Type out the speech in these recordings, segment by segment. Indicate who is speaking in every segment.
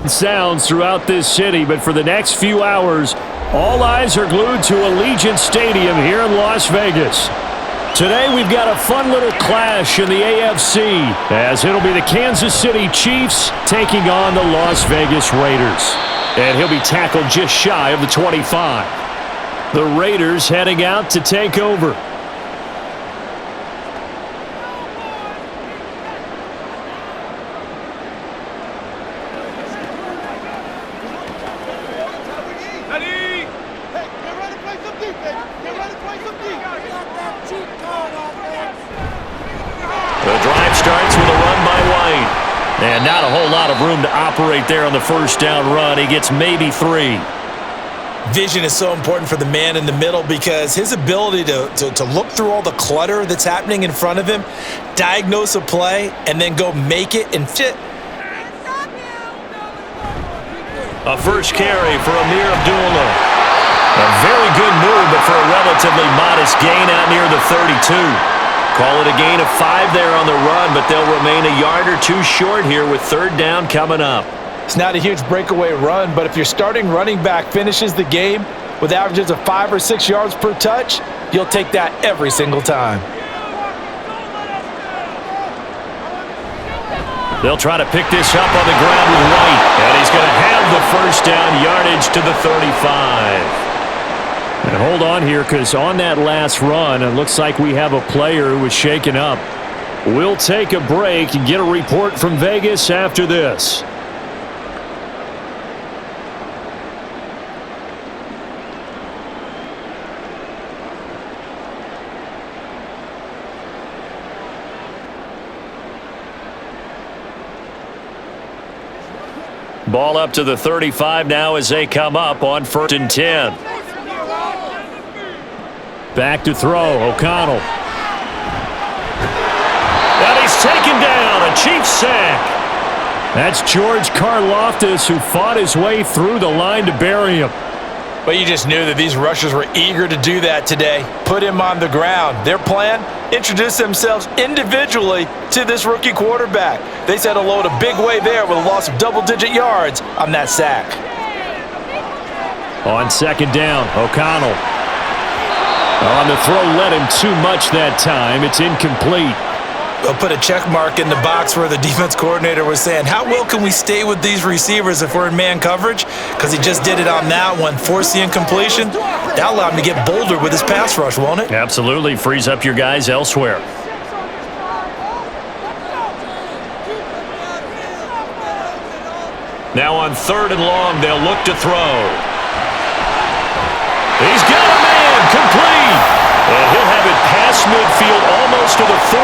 Speaker 1: Sounds throughout this city, but for the next few hours, all eyes are glued to Allegiant Stadium here in Las Vegas. Today we've got a fun little clash in the AFC, as it'll be the Kansas City Chiefs taking on the Las Vegas Raiders. And he'll be tackled just shy of the 25. The Raiders heading out to take over.
Speaker 2: The drive starts with a run by White. And not a whole lot of room to operate there on the first down run. He gets maybe 3.
Speaker 3: Vision is so important for the man in the middle because his ability to look through all the clutter that's happening in front of him, diagnose a play, and then go make it and fit.
Speaker 2: A first carry for Amir Abdullah. A very good move, but for a relatively modest gain out near the 32. Call it a gain of 5 there on the run, but they'll remain a yard or 2 short here with third down coming up.
Speaker 3: It's not a huge breakaway run, but if your starting running back finishes the game with averages of 5 or 6 yards per touch, you'll take that every single time.
Speaker 2: They'll try to pick this up on the ground with White, and he's going to have the first down yardage to the 35.
Speaker 1: And hold on here, because on that last run, it looks like we have a player who was shaken up. We'll take a break and get a report from Vegas after this.
Speaker 2: Ball up to the 35 now as they come up on 1st and 10.
Speaker 1: Back to throw, O'Connell.
Speaker 2: And he's taken down, a Chiefs sack.
Speaker 1: That's George Karlaftis, who fought his way through the line to bury him.
Speaker 3: But you just knew that these rushers were eager to do that today. Put him on the ground. Their plan, introduce themselves individually to this rookie quarterback. They said hello in a big way there with a loss of double-digit yards on that sack.
Speaker 1: On second down, O'Connell. On the throw, led him too much that time. It's incomplete.
Speaker 3: They'll put a check mark in the box where the defense coordinator was saying, how well can we stay with these receivers if we're in man coverage? Because he just did it on that one, forced the incompletion. That'll allow him to get bolder with his pass rush, won't it?
Speaker 2: Absolutely. Frees up your guys elsewhere. Now on 3rd and long, they'll look to throw. He's got a man, complete. And he'll have it past midfield, almost to the 40.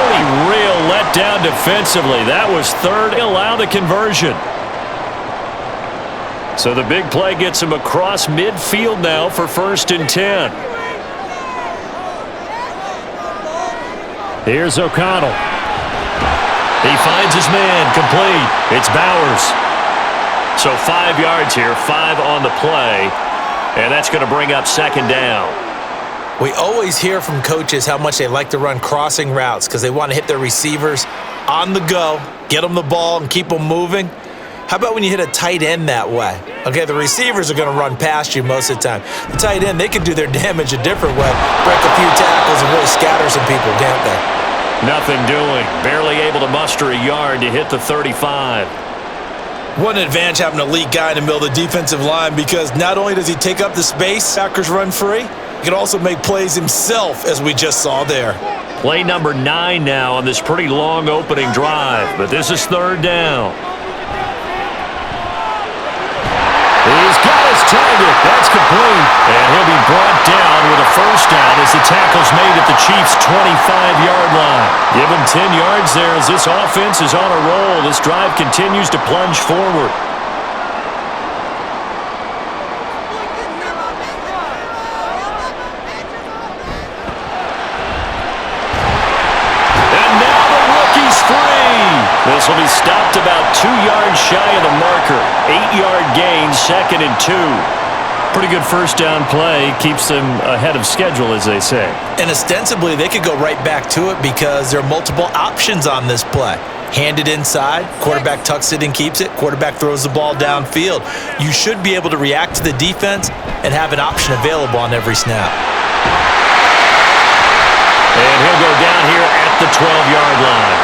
Speaker 2: Real letdown defensively. That was 3rd. He'll allow the conversion. So the big play gets him across midfield now for 1st and 10.
Speaker 1: Here's O'Connell.
Speaker 2: He finds his man, complete. It's Bowers. So 5 yards here, 5 on the play. And that's going to bring up 2nd down.
Speaker 3: We always hear from coaches how much they like to run crossing routes because they want to hit their receivers on the go, get them the ball, and keep them moving. How about when you hit a tight end that way? Okay, the receivers are going to run past you most of the time. The tight end, they can do their damage a different way, break a few tackles and really scatter some people, can't they?
Speaker 2: Nothing doing. Barely able to muster a yard to hit the 35.
Speaker 3: What an advantage having an elite guy in the middle of the defensive line because not only does he take up the space, backers run free, he can also make plays himself, as we just saw there.
Speaker 2: Play number 9 now on this pretty long opening drive, but this is 3rd down.
Speaker 1: He's got his target. That's complete.
Speaker 2: And he'll be brought down with a first down as the tackle's made at the Chiefs' 25-yard line. Give him 10 yards there as this offense is on a roll. This drive continues to plunge forward. This will be stopped about 2 yards shy of the marker. 8-yard gain, 2nd and 2. Pretty good first down play. Keeps them ahead of schedule, as they say.
Speaker 3: And ostensibly, they could go right back to it because there are multiple options on this play. Hand it inside, quarterback tucks it and keeps it, quarterback throws the ball downfield. You should be able to react to the defense and have an option available on every snap.
Speaker 2: And he'll go down here at the 12-yard line.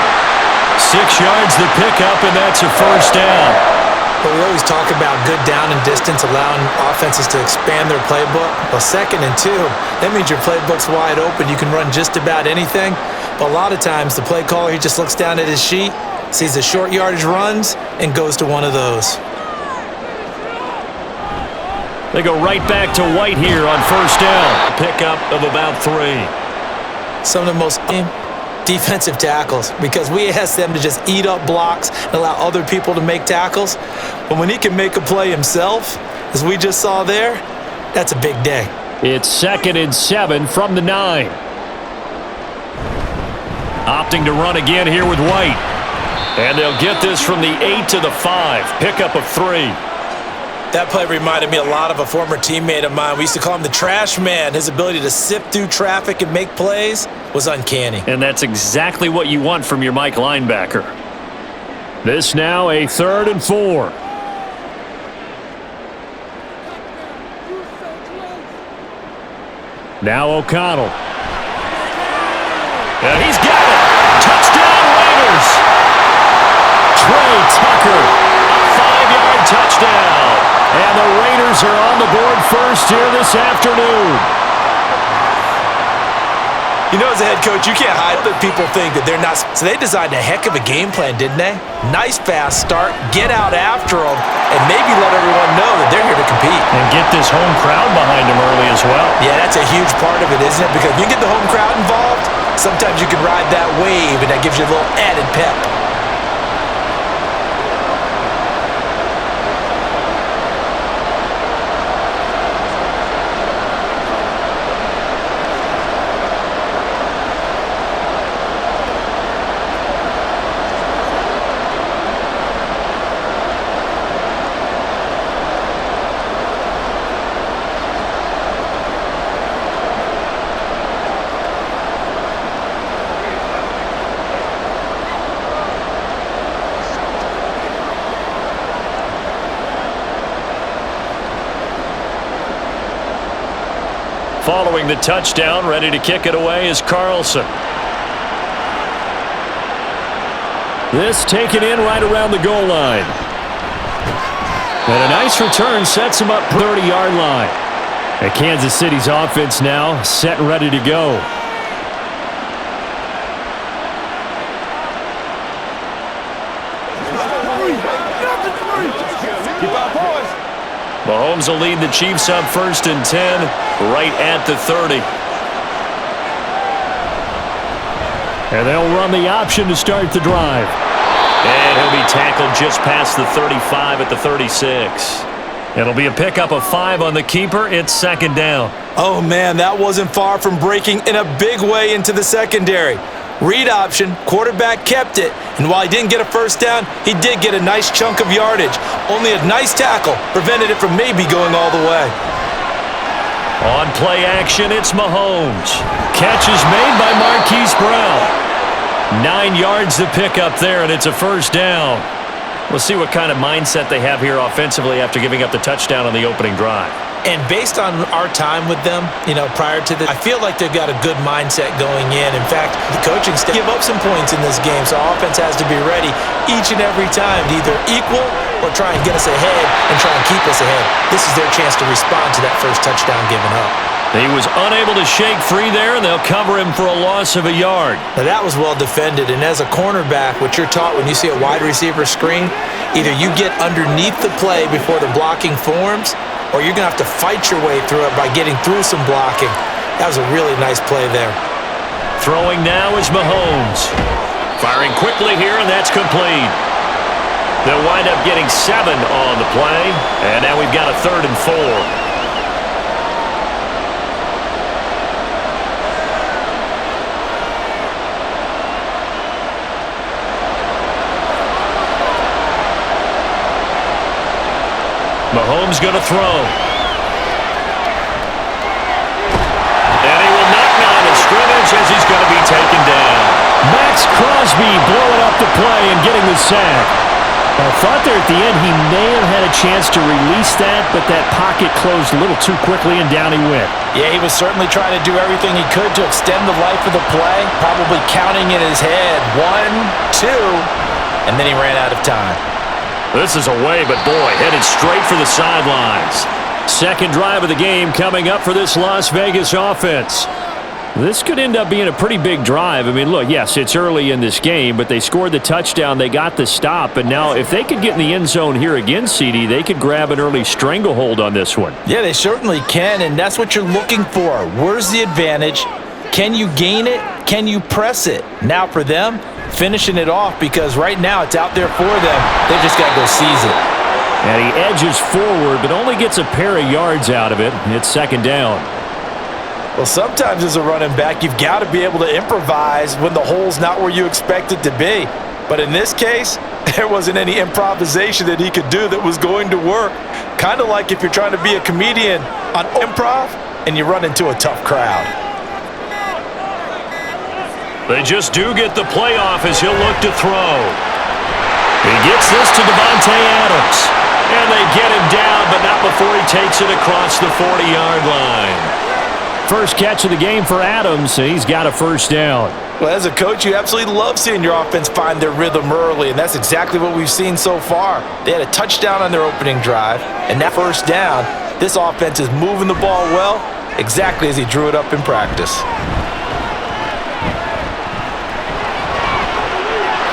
Speaker 2: 6 yards the pickup, and that's a first down.
Speaker 3: But we always talk about good down and distance, allowing offenses to expand their playbook. Well, 2nd and 2, that means your playbook's wide open. You can run just about anything. But a lot of times, the play caller, he just looks down at his sheet, sees the short yardage runs, and goes to one of those.
Speaker 1: They go right back to White here on first down.
Speaker 2: Pickup of about 3.
Speaker 3: Some of the most defensive tackles, because we ask them to just eat up blocks and allow other people to make tackles. But when he can make a play himself, as we just saw there, that's a big day.
Speaker 1: It's 2nd and 7 from the 9. Opting to run again here with White.
Speaker 2: And they'll get this from the 8 to the 5. Pickup of 3.
Speaker 3: That play reminded me a lot of a former teammate of mine. We used to call him the trash man. His ability to sift through traffic and make plays was uncanny.
Speaker 1: And that's exactly what you want from your Mike linebacker. This now a 3rd and 4. Now O'Connell.
Speaker 2: And he's got it. Touchdown Raiders.
Speaker 1: Trey Tucker.
Speaker 2: A 5-yard touchdown.
Speaker 1: And the Raiders are on the board first here this afternoon.
Speaker 3: You know, as a head coach, you can't hide that people think that they're not. So they designed a heck of a game plan, didn't they? Nice fast start, get out after them, and maybe let everyone know that they're here to compete.
Speaker 1: And get this home crowd behind them early as well.
Speaker 3: Yeah, that's a huge part of it, isn't it? Because when you get the home crowd involved, sometimes you can ride that wave, and that gives you a little added pep.
Speaker 1: Following the touchdown, ready to kick it away is Carlson. This taken in right around the goal line. And a nice return sets him up 30-yard line. And Kansas City's offense now set and ready to go.
Speaker 2: Mahomes will lead the Chiefs up 1st and 10, right at the 30.
Speaker 1: And they'll run the option to start the drive.
Speaker 2: And he'll be tackled just past the 35 at the 36.
Speaker 1: It'll be a pickup of 5 on the keeper. It's 2nd down.
Speaker 3: Oh, man, that wasn't far from breaking in a big way into the secondary. Read option, quarterback kept it, and while he didn't get a first down, he did get a nice chunk of yardage. Only a nice tackle prevented it from maybe going all the way.
Speaker 2: On play action, it's Mahomes. Catch is made by Marquise Brown.
Speaker 1: 9 yards to pick up there, and it's a first down.
Speaker 2: We'll see what kind of mindset they have here offensively after giving up the touchdown on the opening drive.
Speaker 3: And based on our time with them, prior to this, I feel like they've got a good mindset going in. In fact, the coaching staff give up some points in this game, so our offense has to be ready each and every time to either equal or try and get us ahead and try and keep us ahead. This is their chance to respond to that first touchdown given up.
Speaker 1: He was unable to shake free there, and they'll cover him for a loss of a yard.
Speaker 3: Now, that was well defended, and as a cornerback, what you're taught when you see a wide receiver screen, either you get underneath the play before the blocking forms, or you're going to have to fight your way through it by getting through some blocking. That was a really nice play there.
Speaker 2: Throwing now is Mahomes. Firing quickly here, and that's complete. They'll wind up getting 7 on the play, and now we've got a 3rd and 4. Mahomes going to throw. And he will knock down the scrimmage as he's going to be taken down.
Speaker 1: Max Crosby blowing up the play and getting the sack. I thought there at the end he may have had a chance to release that, but that pocket closed a little too quickly and down he went.
Speaker 3: Yeah, he was certainly trying to do everything he could to extend the life of the play, probably counting in his head 1, 2, and then he ran out of time.
Speaker 2: This is away, but boy, headed straight for the sidelines.
Speaker 1: Second drive of the game coming up for this Las Vegas offense. This could end up being a pretty big drive. I mean, look, yes, it's early in this game, but they scored the touchdown. They got the stop. And now if they could get in the end zone here again, CD, they could grab an early stranglehold on this one.
Speaker 3: Yeah, they certainly can, and that's what you're looking for. Where's the advantage? Can you gain it? Can you press it? Now for them, finishing it off, because right now it's out there for them. They just got to go seize it.
Speaker 1: And he edges forward, but only gets a pair of yards out of it. It's second down.
Speaker 3: Well, sometimes as a running back, you've got to be able to improvise when the hole's not where you expect it to be. But in this case, there wasn't any improvisation that he could do that was going to work. Kind of like if you're trying to be a comedian on improv and you run into a tough crowd.
Speaker 2: They just do get the play off as he'll look to throw. He gets this to Davante Adams. And they get him down, but not before he takes it across the 40-yard line.
Speaker 1: First catch of the game for Adams, and he's got a first down.
Speaker 3: Well, as a coach, you absolutely love seeing your offense find their rhythm early, and that's exactly what we've seen so far. They had a touchdown on their opening drive, and that first down, this offense is moving the ball well, exactly as he drew it up in practice.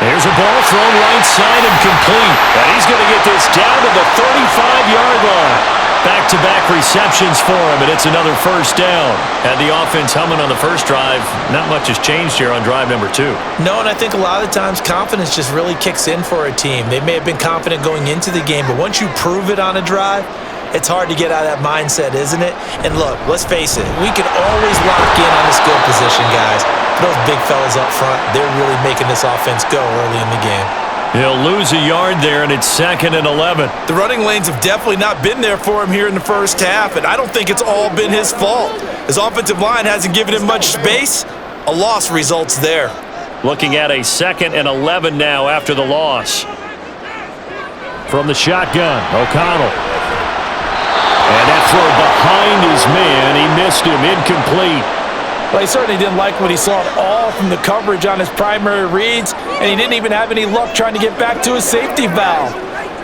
Speaker 2: There's a ball thrown right side and complete. And he's going to get this down to the 35-yard line. Back-to-back receptions for him, and it's another first down. Had the offense humming on the first drive. Not much has changed here on drive number 2.
Speaker 3: No, and I think a lot of the times confidence just really kicks in for a team. They may have been confident going into the game, but once you prove it on a drive, it's hard to get out of that mindset, isn't it? And look, let's face it, we can always lock in on the skill position, guys. Those big fellas up front, they're really making this offense go early in the game.
Speaker 2: He'll lose a yard there, and it's 2nd and 11.
Speaker 3: The running lanes have definitely not been there for him here in the first half, and I don't think it's all been his fault. His offensive line hasn't given him much space. A loss results there.
Speaker 2: Looking at a 2nd and 11 now after the loss.
Speaker 1: From the shotgun, O'Connell. And that throw behind his man. He missed him, incomplete.
Speaker 3: Well, he certainly didn't like what he saw at all from the coverage on his primary reads, and he didn't even have any luck trying to get back to his safety valve.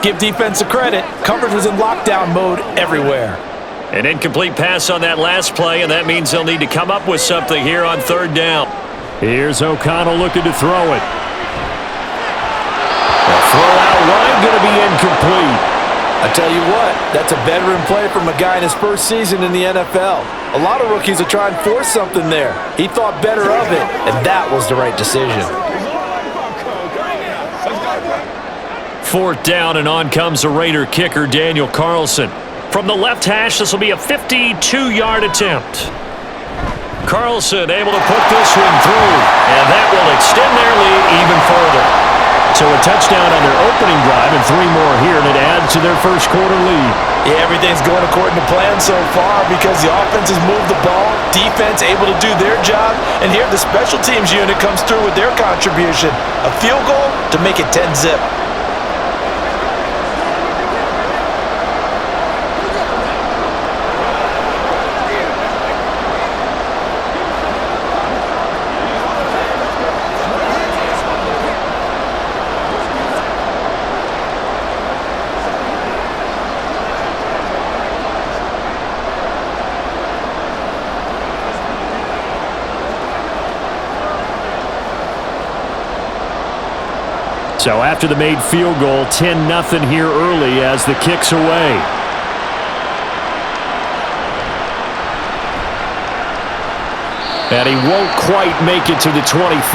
Speaker 3: Give defense a credit. Coverage was in lockdown mode everywhere.
Speaker 2: An incomplete pass on that last play, and that means they'll need to come up with something here on third down.
Speaker 1: Here's O'Connell looking to throw it. The throw out wide going to be incomplete.
Speaker 3: I tell you what, that's a veteran play from a guy in his first season in the NFL. A lot of rookies are trying to force something there. He thought better of it, and that was the right decision.
Speaker 2: 4th down, and on comes the Raider kicker, Daniel Carlson. From the left hash, this will be a 52-yard attempt. Carlson able to put this one through, and that will extend their lead even further.
Speaker 1: So a touchdown on their opening drive and 3 more here, and it adds to their first quarter lead.
Speaker 3: Yeah, everything's going according to plan so far because the offense has moved the ball, defense able to do their job, and here the special teams unit comes through with their contribution. A field goal to make it 10-zip.
Speaker 1: So after the made field goal, 10-0 here early as the kick's away. And he won't quite make it to the 25.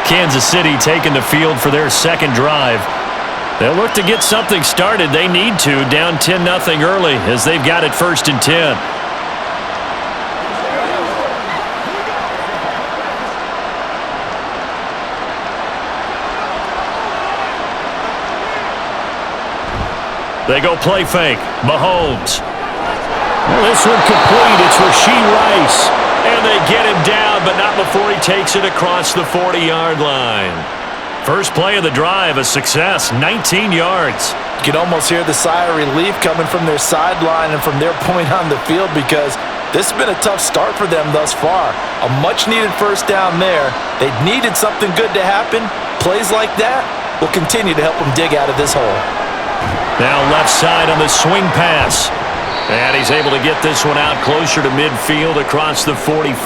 Speaker 2: Kansas City taking the field for their second drive. They'll look to get something started. They need to, down 10-0 early as they've got it 1st and 10. They go play fake. Mahomes.
Speaker 1: Well, this one complete. It's Rashee Rice.
Speaker 2: And they get him down, but not before he takes it across the 40-yard line. First play of the drive, a success, 19 yards.
Speaker 3: You can almost hear the sigh of relief coming from their sideline and from their point on the field, because this has been a tough start for them thus far. A much-needed first down there. They needed something good to happen. Plays like that will continue to help them dig out of this hole.
Speaker 2: Now left side on the swing pass. And he's able to get this one out closer to midfield across the 45.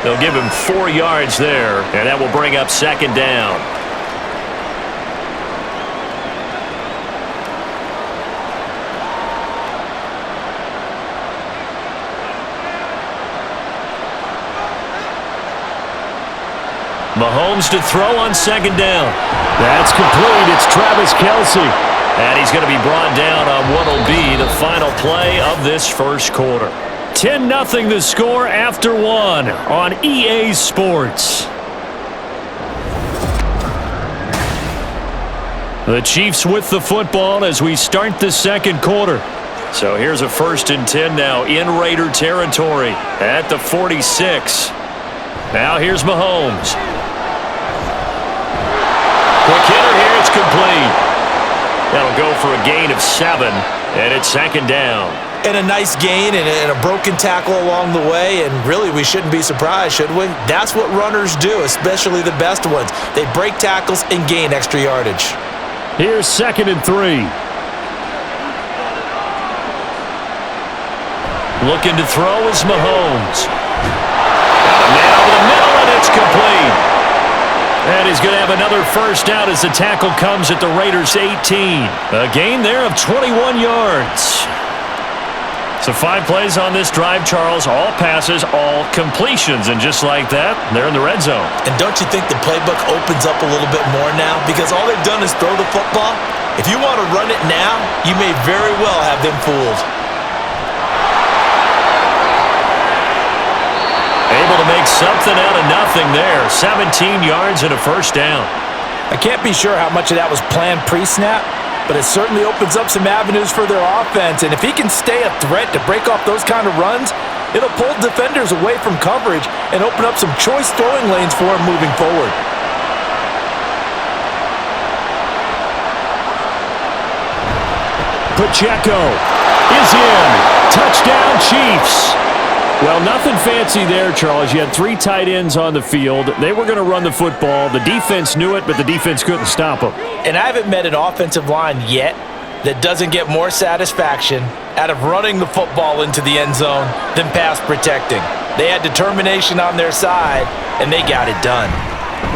Speaker 2: They'll give him 4 yards there, and that will bring up second down. Mahomes to throw on second down.
Speaker 1: That's complete. It's Travis Kelce.
Speaker 2: And he's going to be brought down on what will be the final play of this first quarter.
Speaker 1: 10-0 the score after 1 on EA Sports. The Chiefs with the football as we start the second quarter.
Speaker 2: So here's a 1st and 10 now in Raider territory at the 46. Now here's Mahomes. Quick hitter here, it's complete. That'll go for a gain of 7, and it's second down.
Speaker 3: And a nice gain and a broken tackle along the way, and really we shouldn't be surprised, should we? That's what runners do, especially the best ones. They break tackles and gain extra yardage.
Speaker 1: Here's 2nd and 3.
Speaker 2: Looking to throw is Mahomes. Got a man over the middle, and it's complete. And he's going to have another first down as the tackle comes at the Raiders' 18. A gain there of 21 yards. So 5 plays on this drive, Charles. All passes, all completions. And just like that, they're in the red zone.
Speaker 3: And don't you think the playbook opens up a little bit more now? Because all they've done is throw the football. If you want to run it now, you may very well have them fooled.
Speaker 2: Able to make something out of nothing there. 17 yards and a first down.
Speaker 3: I can't be sure how much of that was planned pre-snap, but it certainly opens up some avenues for their offense. And if he can stay a threat to break off those kind of runs, it'll pull defenders away from coverage and open up some choice throwing lanes for him moving forward.
Speaker 1: Pacheco is in. Touchdown, Chiefs. Well, nothing fancy there, Charles. You had 3 tight ends on the field. They were going to run the football. The defense knew it, but the defense couldn't stop them.
Speaker 3: And I haven't met an offensive line yet that doesn't get more satisfaction out of running the football into the end zone than pass protecting. They had determination on their side, and they got it done.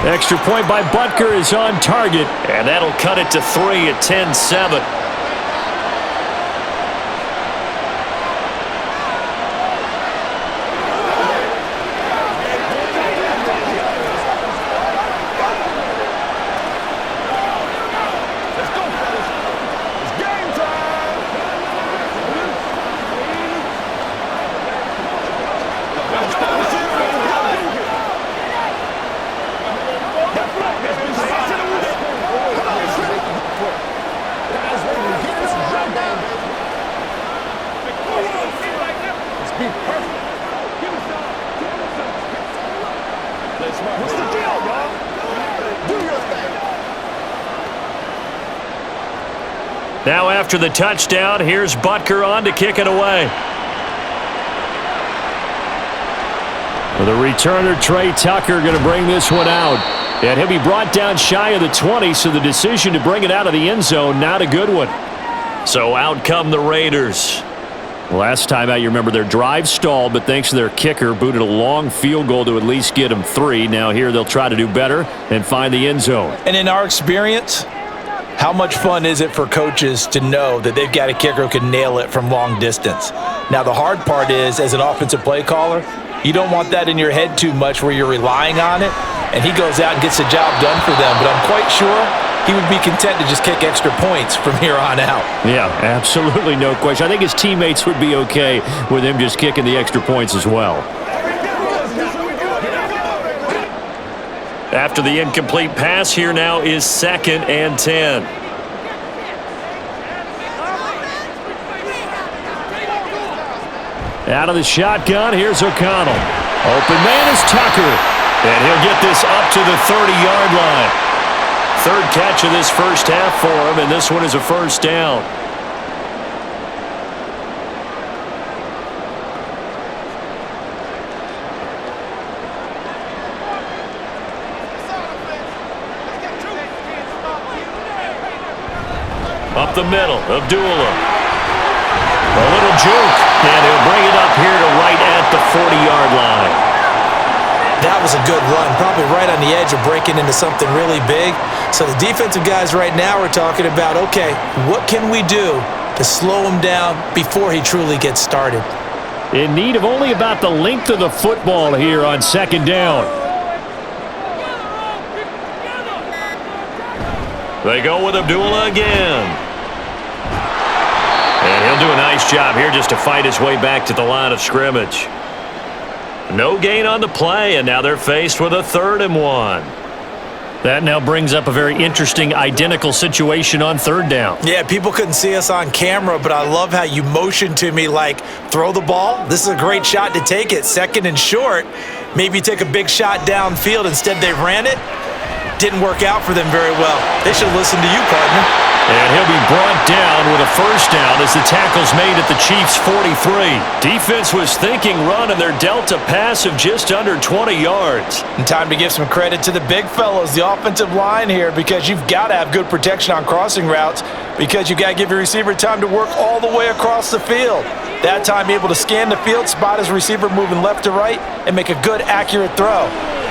Speaker 1: Extra point by Butker is on target.
Speaker 2: And that'll cut it to 3 at 10-7. Now after the touchdown, here's Butker on to kick it away.
Speaker 1: The returner, Trey Tucker, going to bring this one out. And he'll be brought down shy of the 20, so the decision to bring it out of the end zone, not a good one.
Speaker 2: So out come the Raiders.
Speaker 1: Last time out, you remember their drive stalled, but thanks to their kicker, booted a long field goal to at least get them 3. Now here they'll try to do better and find the end zone.
Speaker 3: And in our experience, how much fun is it for coaches to know that they've got a kicker who can nail it from long distance? Now, the hard part is, as an offensive play caller, you don't want that in your head too much where you're relying on it, and he goes out and gets the job done for them. But I'm quite sure he would be content to just kick extra points from here on out.
Speaker 1: Yeah, absolutely no question. I think his teammates would be okay with him just kicking the extra points as well.
Speaker 2: After the incomplete pass, here now is 2nd and 10.
Speaker 1: Out of the shotgun, here's O'Connell. Open man is Tucker.
Speaker 2: And he'll get this up to the 30-yard line. Third catch of this first half for him, and this one is a first down. Up the middle, Abdullah. A little juke, and he'll bring it up here to right at the 40-yard line.
Speaker 3: That was a good run, probably right on the edge of breaking into something really big. So the defensive guys right now are talking about, okay, what can we do to slow him down before he truly gets started?
Speaker 1: In need of only about the length of the football here on second down.
Speaker 2: They go with Abdullah again. And he'll do a nice job here just to fight his way back to the line of scrimmage. No gain on the play, and now they're faced with a 3rd and 1.
Speaker 1: That now brings up a very interesting identical situation on third down.
Speaker 3: Yeah, people couldn't see us on camera, but I love how you motioned to me like, throw the ball. This is a great shot to take it. 2nd and short. Maybe take a big shot downfield. Instead, they ran it. Didn't work out for them very well. They should listen to you, partner.
Speaker 2: And he'll be brought down with a first down as the tackle's made at the Chiefs' 43. Defense was thinking run, and they're dealt a pass of just under 20 yards.
Speaker 3: And time to give some credit to the big fellows, the offensive line here, because you've got to have good protection on crossing routes because you've got to give your receiver time to work all the way across the field. That time able to scan the field, spot his receiver moving left to right, and make a good, accurate throw.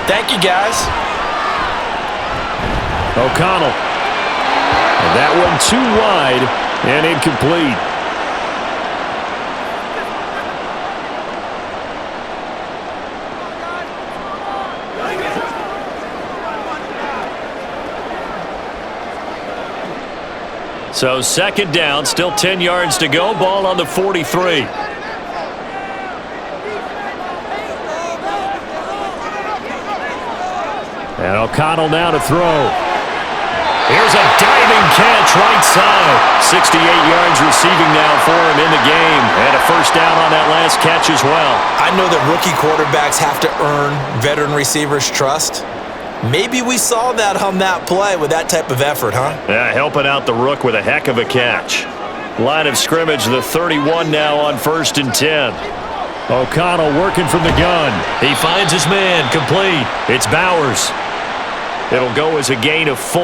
Speaker 3: Thank you, guys.
Speaker 1: O'Connell. And that one too wide and incomplete.
Speaker 2: So second down, still 10 yards to go. Ball on the 43.
Speaker 1: And O'Connell now to throw.
Speaker 2: Here's a diving catch right side. 68 yards receiving now for him in the game. And a first down on that last catch as well.
Speaker 3: I know that rookie quarterbacks have to earn veteran receivers' trust. Maybe we saw that on that play with that type of effort, huh?
Speaker 2: Yeah, helping out the rook with a heck of a catch. Line of scrimmage, the 31 now on 1st and 10.
Speaker 1: O'Connell working from the gun.
Speaker 2: He finds his man, complete. It's Bowers. It'll go as a gain of 4,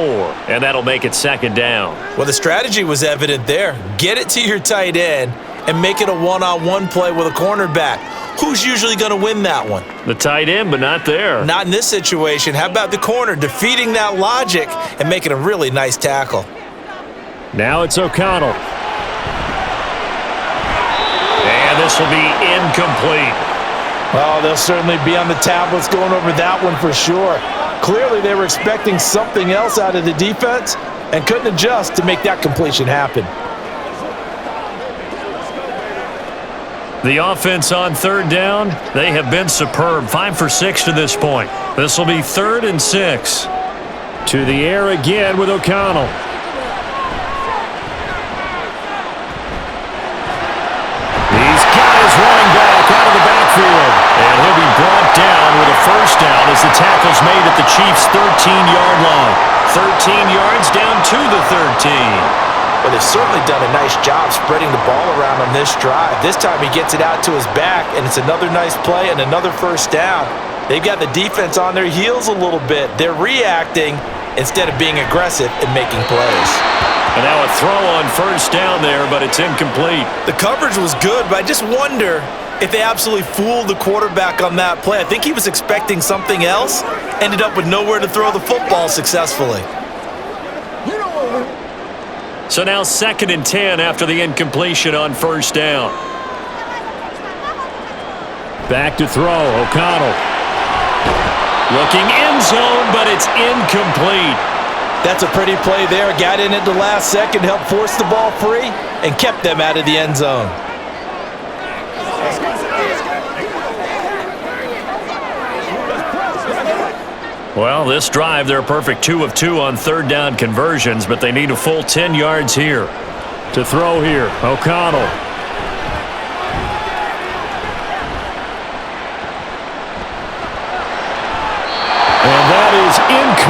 Speaker 2: and that'll make it second down.
Speaker 3: Well, the strategy was evident there. Get it to your tight end and make it a one-on-one play with a cornerback. Who's usually going to win that one?
Speaker 2: The tight end, but not there.
Speaker 3: Not in this situation. How about the corner defeating that logic and making a really nice tackle?
Speaker 1: Now it's O'Connell.
Speaker 2: And this will be incomplete.
Speaker 3: Oh, they'll certainly be on the tablets going over that one for sure. Clearly, they were expecting something else out of the defense and couldn't adjust to make that completion happen.
Speaker 2: The offense on third down, they have been superb. 5 for 6 to this point. This will be 3rd and 6.
Speaker 1: To the air again with O'Connell.
Speaker 2: He's got his running back out of the backfield. And he'll be brought down with a first down as the tackle's made at the Chiefs' 13-yard line. 13 yards down to the 13.
Speaker 3: But they've certainly done a nice job spreading the ball around on this drive. This time he gets it out to his back, and it's another nice play and another first down. They've got the defense on their heels a little bit. They're reacting instead of being aggressive and making plays.
Speaker 2: And now a throw on first down there, but it's incomplete.
Speaker 3: The coverage was good, but I just wonder if they absolutely fooled the quarterback on that play. I think he was expecting something else, ended up with nowhere to throw the football successfully.
Speaker 2: So now 2nd and 10 after the incompletion on first down.
Speaker 1: Back to throw, O'Connell.
Speaker 2: Looking end zone, but it's incomplete.
Speaker 3: That's a pretty play there. Got in at the last second, helped force the ball free, and kept them out of the end zone.
Speaker 2: Well, this drive, they're a perfect 2 of 2 on third down conversions, but they need a full 10 yards here.
Speaker 1: To throw here, O'Connell.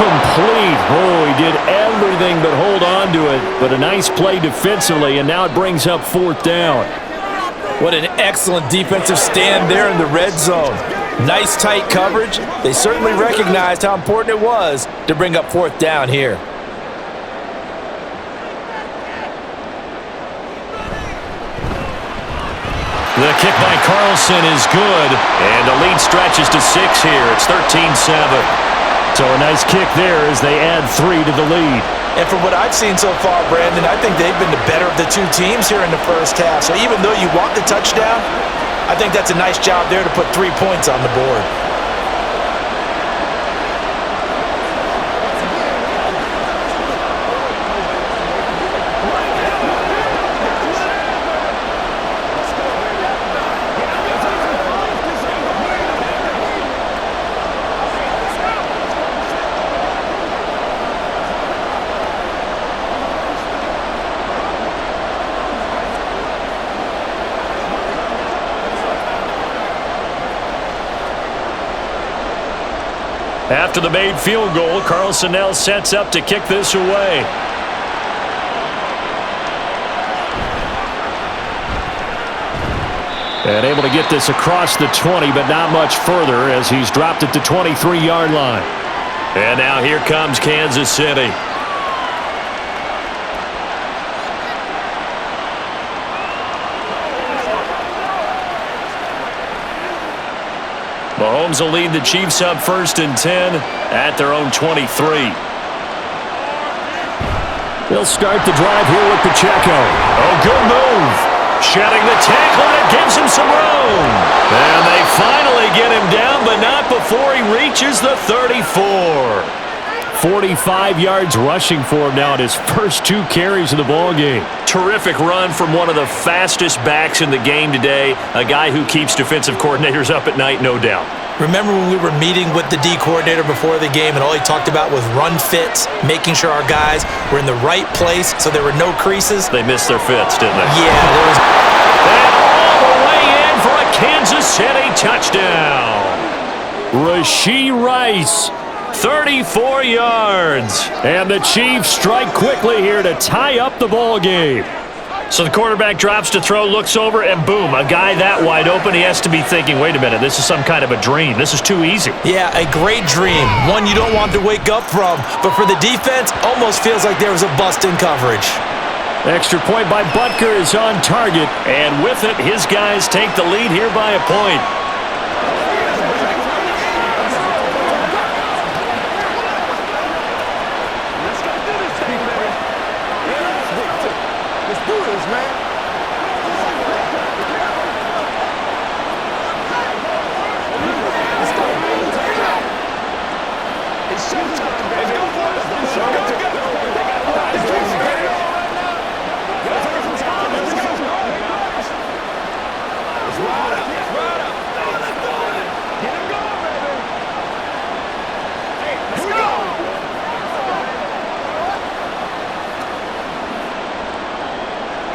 Speaker 1: Incomplete. Oh, he did everything but hold on to it. But a nice play defensively, and now it brings up fourth down.
Speaker 3: What an excellent defensive stand there in the red zone. Nice tight coverage. They certainly recognized how important it was to bring up fourth down here.
Speaker 2: The kick by Carlson is good, and the lead stretches to 6 here. It's 13-7.
Speaker 1: So a nice kick there as they add 3 to the lead.
Speaker 3: And from what I've seen so far, Brandon, I think they've been the better of the two teams here in the first half. So even though you want the touchdown, I think that's a nice job there to put 3 points on the board.
Speaker 1: After the made field goal, Carlson now sets up to kick this away. And able to get this across the 20, but not much further as he's dropped it to 23-yard line.
Speaker 2: And now here comes Kansas City. Mahomes will lead the Chiefs up 1st and 10 at their own 23.
Speaker 1: They'll start the drive here with Pacheco.
Speaker 2: Oh, good move. Shedding the tackle, and it gives him some room. And they finally get him down, but not before he reaches the 34.
Speaker 1: 45 yards rushing for him now at his first 2 carries of the ballgame.
Speaker 2: Terrific run from one of the fastest backs in the game today, a guy who keeps defensive coordinators up at night, no doubt.
Speaker 3: Remember when we were meeting with the D coordinator before the game and all he talked about was run fits, making sure our guys were in the right place so there were no creases?
Speaker 2: They missed their fits, didn't they?
Speaker 3: Yeah, there was.
Speaker 2: And all the way in for a Kansas City touchdown.
Speaker 1: Rashee Rice.
Speaker 2: 34 yards.
Speaker 1: And the Chiefs strike quickly here to tie up the ball game.
Speaker 2: So the quarterback drops to throw, looks over, and boom, a guy that wide open, he has to be thinking, wait a minute, this is some kind of a dream. This is too easy.
Speaker 3: Yeah, a great dream. One you don't want to wake up from. But for the defense, almost feels like there was a bust in coverage.
Speaker 1: Extra point by Butker is on target.
Speaker 2: And with it, his guys take the lead here by a point.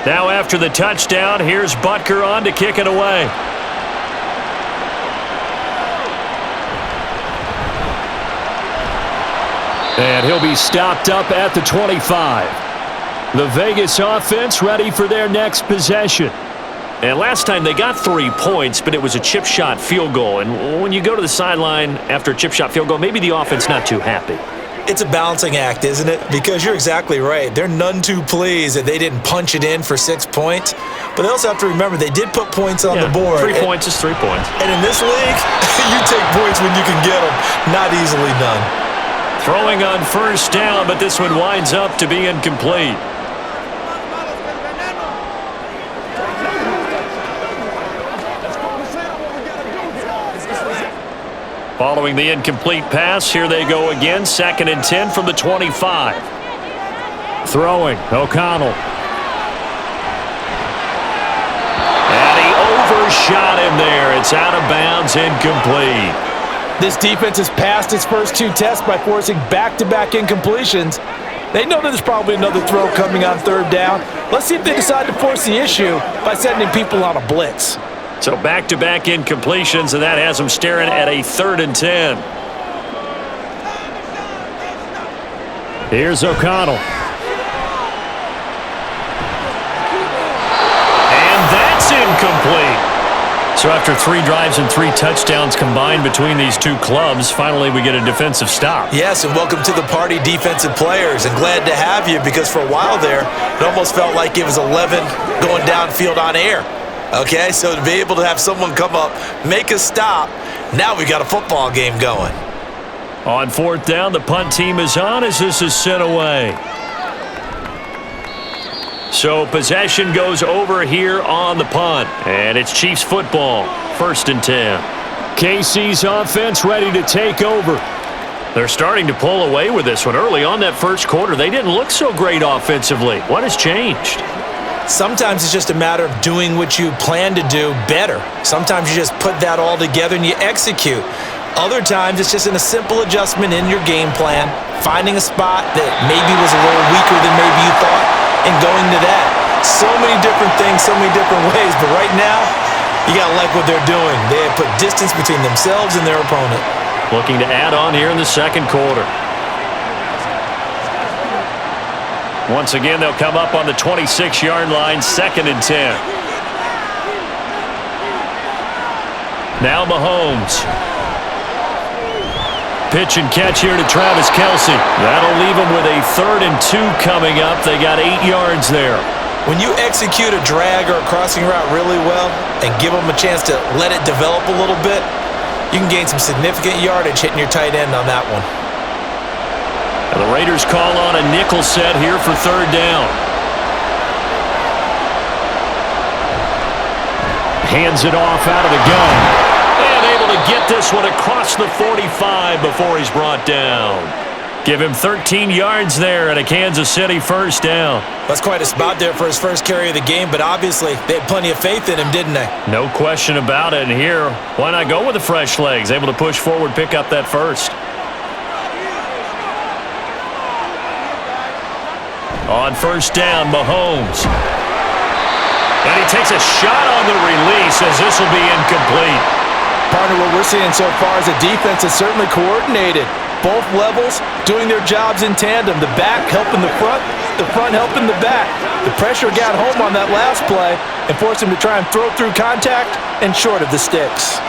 Speaker 2: Now after the touchdown, here's Butker on to kick it away.
Speaker 1: And he'll be stopped up at the 25. The Vegas offense ready for their next possession.
Speaker 2: And last time they got 3 points, but it was a chip shot field goal. And when you go to the sideline after a chip shot field goal, maybe the offense not too happy.
Speaker 3: It's a balancing act, isn't it? Because you're exactly right. They're none too pleased that they didn't punch it in for 6 points. But they also have to remember they did put points on the board.
Speaker 2: 3 points is 3 points.
Speaker 3: And in this league, you take points when you can get them. Not easily done.
Speaker 2: Throwing on first down, but this one winds up to be incomplete. Following the incomplete pass, here they go again. 2nd and 10 from the 25.
Speaker 1: Throwing, O'Connell.
Speaker 2: And he overshot him there. It's out of bounds, incomplete.
Speaker 3: This defense has passed its first 2 tests by forcing back-to-back incompletions. They know that there's probably another throw coming on 3rd down. Let's see if they decide to force the issue by sending people on a blitz.
Speaker 2: So back-to-back incompletions, and that has them staring at a 3rd and 10.
Speaker 1: Here's O'Connell.
Speaker 2: And that's incomplete. So after 3 drives and 3 touchdowns combined between these two clubs, finally we get a defensive stop.
Speaker 3: Yes, and welcome to the party, defensive players, and glad to have you, because for a while there, it almost felt like it was 11 going downfield on air. Okay, so to be able to have someone come up, make a stop, now we got a football game going.
Speaker 1: On 4th down, the punt team is on as this is sent away. So possession goes over here on the punt, and it's Chiefs football, 1st and 10. KC's offense ready to take over. They're starting to pull away with this one. Early on that first quarter, they didn't look so great offensively. What has changed?
Speaker 3: Sometimes it's just a matter of doing what you plan to do better. Sometimes you just put that all together and you execute. Other times it's just in a simple adjustment in your game plan, finding a spot that maybe was a little weaker than maybe you thought, and going to that. So many different things, so many different ways, but right now, you got to like what they're doing. They have put distance between themselves and their opponent.
Speaker 1: Looking to add on here in the second quarter. Once again, they'll come up on the 26-yard line, 2nd and 10. Now Mahomes. Pitch and catch here to Travis Kelce. That'll leave them with a 3rd and 2 coming up. They got 8 yards there.
Speaker 3: When you execute a drag or a crossing route really well and give them a chance to let it develop a little bit, you can gain some significant yardage hitting your tight end on that one.
Speaker 1: And the Raiders call on a nickel set here for 3rd down. Hands it off out of the gun. And able to get this one across the 45 before he's brought down. Give him 13 yards there and a Kansas City 1st down.
Speaker 3: That's quite a spot there for his first carry of the game, but obviously they had plenty of faith in him, didn't they?
Speaker 1: No question about it. And here, why not go with the fresh legs? Able to push forward, pick up that first. On 1st down, Mahomes. And he takes a shot on the release as this will be incomplete.
Speaker 3: Partner, what we're seeing so far is a defense that's certainly coordinated. Both levels doing their jobs in tandem. The back helping the front helping the back. The pressure got home on that last play and forced him to try and throw through contact and short of the sticks.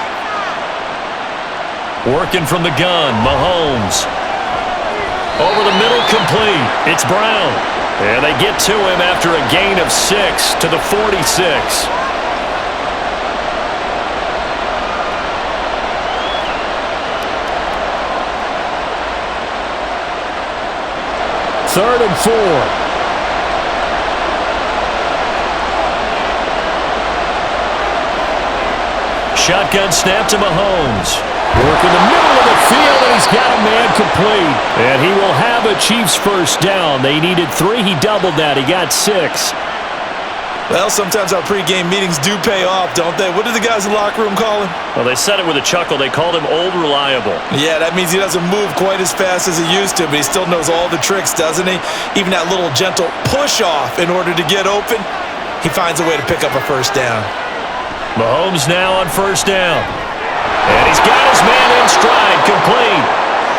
Speaker 1: Working from the gun, Mahomes. Over the middle, complete. It's Brown. And they get to him after a gain of 6 to the 46. Third and 4. Shotgun snap to Mahomes. Work in the middle of the field, and he's got a man complete. And he will have a Chiefs 1st down. They needed 3. He doubled that. He got 6.
Speaker 3: Well, sometimes our pregame meetings do pay off, don't they? What do the guys in the locker room call him?
Speaker 1: Well, they said it with a chuckle. They called him Old Reliable.
Speaker 3: Yeah, that means he doesn't move quite as fast as he used to, but he still knows all the tricks, doesn't he? Even that little gentle push-off in order to get open, he finds a way to pick up a 1st down.
Speaker 1: Mahomes now on 1st down. And he's got his man in stride, complete.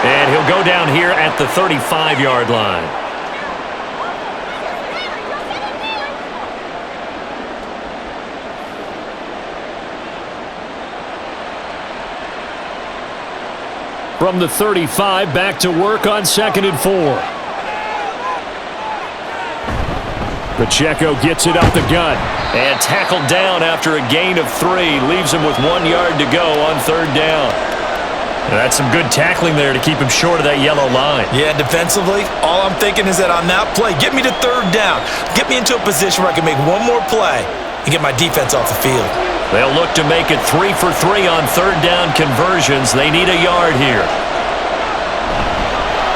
Speaker 1: And he'll go down here at the 35-yard line. From the 35, back to work on 2nd and 4. Pacheco gets it up the gut. And tackled down after a gain of 3. Leaves him with 1 yard to go on 3rd down. And that's some good tackling there to keep him short of that yellow line.
Speaker 3: Yeah, defensively, all I'm thinking is that on that play, get me to 3rd down. Get me into a position where I can make one more play and get my defense off the field.
Speaker 1: They'll look to make it 3 for 3 on 3rd down conversions. They need a yard here.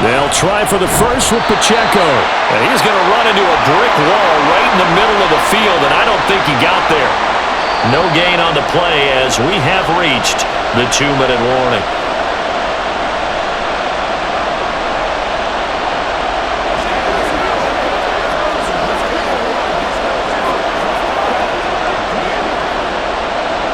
Speaker 1: They'll try for the first with Pacheco. And he's going to run into a brick wall right in the middle of the field, and I don't think he got there. No gain on the play as we have reached the 2-minute warning.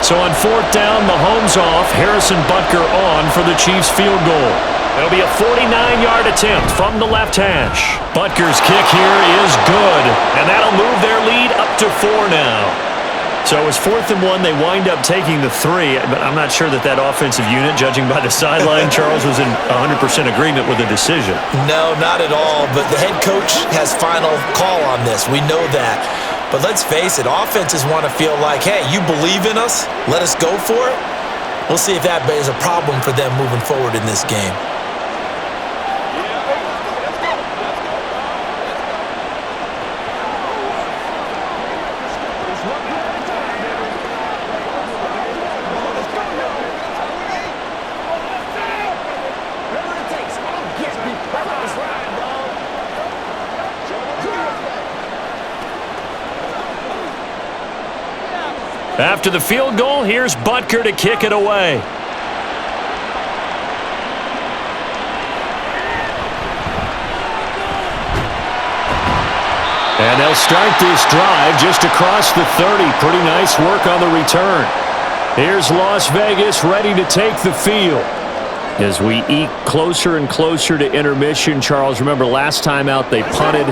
Speaker 1: So on 4th down, Mahomes off, Harrison Butker on for the Chiefs field goal. It'll be a 49-yard attempt from the left hash. Butker's kick here is good, and that'll move their lead up to 4 now. So it's 4th and 1. They wind up taking the 3, but I'm not sure that offensive unit, judging by the sideline, Charles, was in 100% agreement with the decision.
Speaker 3: No, not at all, but the head coach has final call on this. We know that. But let's face it, offenses want to feel like, hey, you believe in us? Let us go for it? We'll see if that is a problem for them moving forward in this game.
Speaker 1: After the field goal, here's Butker to kick it away. And they'll start this drive just across the 30. Pretty nice work on the return. Here's Las Vegas ready to take the field. As we eke closer and closer to intermission, Charles, remember last time out they punted.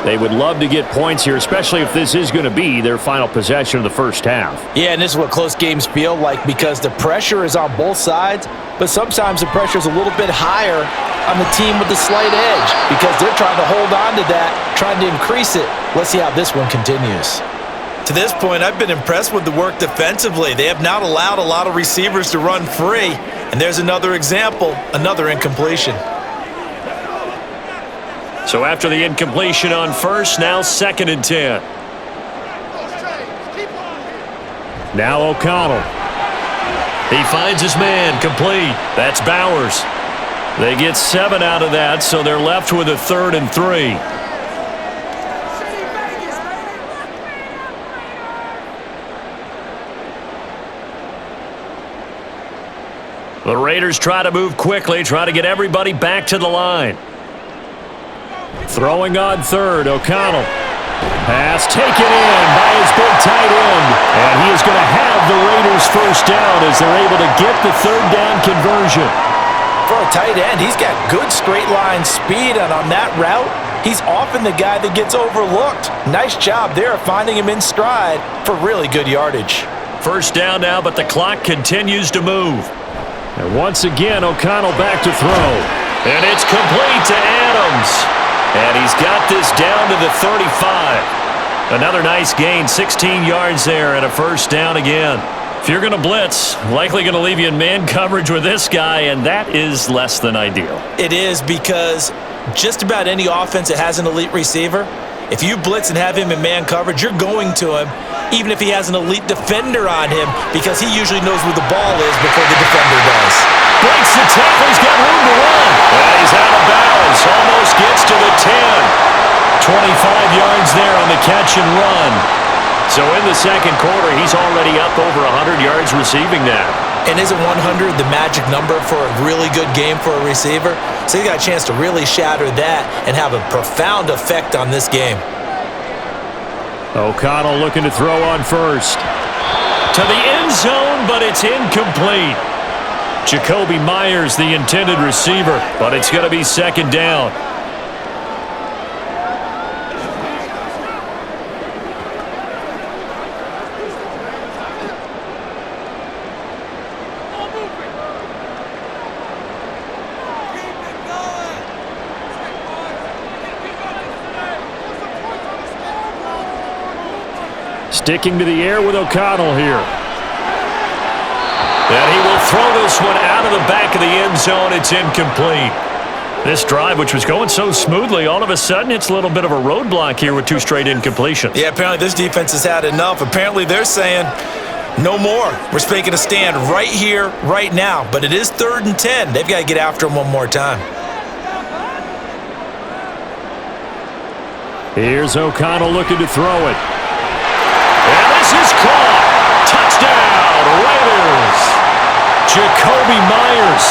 Speaker 1: They would love to get points here, especially if this is going to be their final possession of the first half.
Speaker 3: Yeah, and this is what close games feel like because the pressure is on both sides, but sometimes the pressure is a little bit higher on the team with the slight edge because they're trying to hold on to that, trying to increase it. Let's see how this one continues. To this point, I've been impressed with the work defensively. They have not allowed a lot of receivers to run free, and there's another example, another incompletion.
Speaker 1: So after the incompletion on first, now 2nd and 10. Now O'Connell. He finds his man, complete. That's Bowers. They get 7 out of that, so they're left with a 3rd and 3. The Raiders try to move quickly, try to get everybody back to the line. Throwing on 3rd, O'Connell. Pass taken in by his big tight end. And he is going to have the Raiders first down as they're able to get the 3rd down conversion.
Speaker 3: For a tight end, he's got good straight line speed, and on that route, he's often the guy that gets overlooked. Nice job there of finding him in stride for really good yardage.
Speaker 1: First down now, but the clock continues to move. And once again, O'Connell back to throw. And it's complete to Adams. And he's got this down to the 35. Another nice gain, 16 yards there, and a first down again. If you're going to blitz, likely going to leave you in man coverage with this guy, and that is less than ideal.
Speaker 3: It is because just about any offense that has an elite receiver, if you blitz and have him in man coverage, you're going to him, even if he has an elite defender on him, because he usually knows where the ball is before the defender does.
Speaker 1: Breaks the tackle, he's got room to run. And he's out of bounds, almost gets to the 10. 25 yards there on the catch and run. So in the second quarter, he's already up over 100 yards receiving now.
Speaker 3: And isn't 100 the magic number for a really good game for a receiver? So he's got a chance to really shatter that and have a profound effect on this game.
Speaker 1: O'Connell looking to throw on first. To the end zone, but it's incomplete. Jacoby Myers, the intended receiver, but it's going to be 2nd down. Sticking to the air with O'Connell here. And he will throw this one out of the back of the end zone. It's incomplete. This drive, which was going so smoothly, all of a sudden it's a little bit of a roadblock here with 2 straight incompletions.
Speaker 3: Yeah, apparently this defense has had enough. Apparently they're saying, no more. We're making a stand right here, right now. But it is 3rd and 10. They've got to get after him one more time.
Speaker 1: Here's O'Connell looking to throw it. And this is caught. Touchdown, Raiders. Jacoby Myers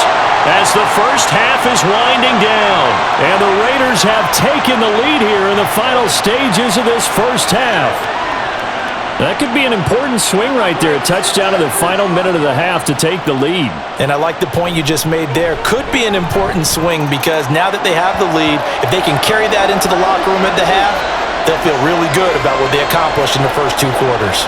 Speaker 1: as the first half is winding down. And the Raiders have taken the lead here in the final stages of this first half. That could be an important swing right there. A touchdown in the final minute of the half to take the lead.
Speaker 3: And I like the point you just made there. Could be an important swing because now that they have the lead, if they can carry that into the locker room at the half, they'll feel really good about what they accomplished in the first 2 quarters.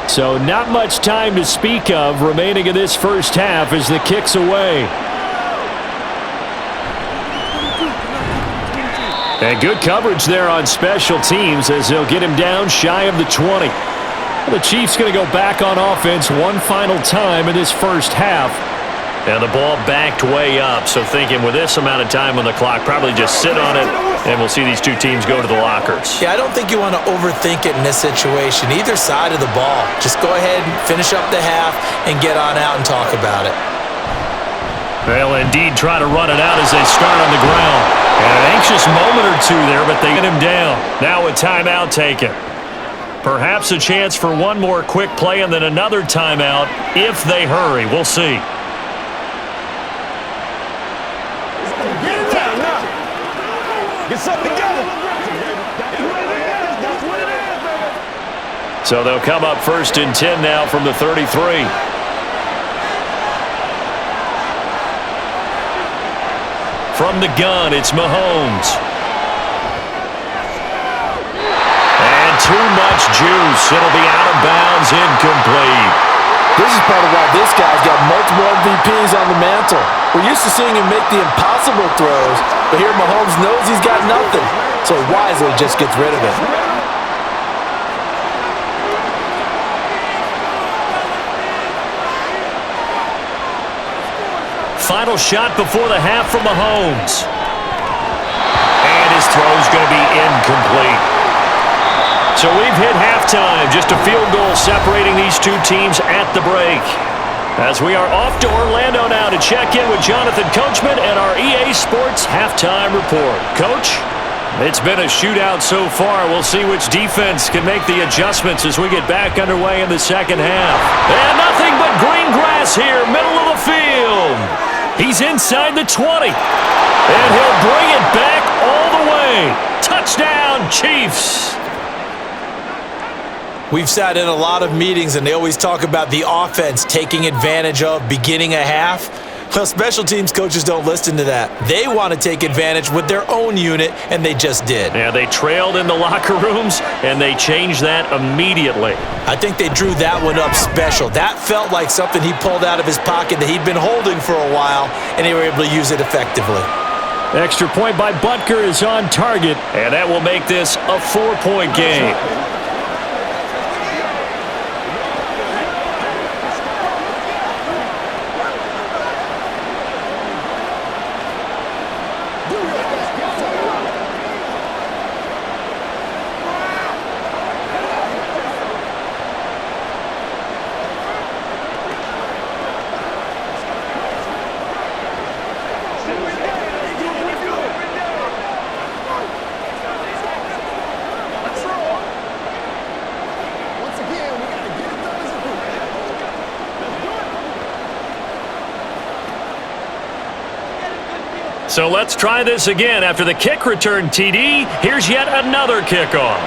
Speaker 1: So not much time to speak of remaining in this first half as the kick's away. And good coverage there on special teams as they'll get him down shy of the 20. The Chiefs going to go back on offense one final time in this first half.
Speaker 2: And the ball backed way up, so thinking with this amount of time on the clock, probably just sit on it, and we'll see these two teams go to the lockers.
Speaker 3: Yeah, I don't think you want to overthink it in this situation, either side of the ball. Just go ahead and finish up the half and get on out and talk about it.
Speaker 2: They'll indeed try to run it out as they start on the ground. And an anxious moment or two there, but they get him down. Now a timeout taken. Perhaps a chance for one more quick play and then another timeout if they hurry. We'll see. So they'll come up 1st and 10 now from the 33. From the gun, it's Mahomes. And too much juice. It'll be out of bounds, incomplete.
Speaker 3: This is part of why this guy's got multiple MVPs on the mantle. We're used to seeing him make the impossible throws, but here Mahomes knows he's got nothing, so wisely just gets rid of it.
Speaker 2: Final shot before the half from Mahomes. And his throw's going to be incomplete. So we've hit halftime. Just a field goal separating these two teams at the break. As we are off to Orlando now to check in with Jonathan Coachman and our EA Sports Halftime Report. Coach, it's been a shootout so far. We'll see which defense can make the adjustments as we get back underway in the second half. And nothing but green grass here, middle of the field. He's inside the 20. And he'll bring it back all the way. Touchdown, Chiefs.
Speaker 3: We've sat in a lot of meetings, and they always talk about the offense taking advantage of beginning a half. Well, special teams coaches don't listen to that. They want to take advantage with their own unit, and they just did.
Speaker 2: Yeah, they trailed in the locker rooms, and they changed that immediately.
Speaker 3: I think they drew that one up special. That felt like something he pulled out of his pocket that he'd been holding for a while, and they were able to use it effectively.
Speaker 1: Extra point by Butker is on target.
Speaker 2: And that will make this a 4-point game. So let's try this again. After the kick return, TD, here's yet another kickoff.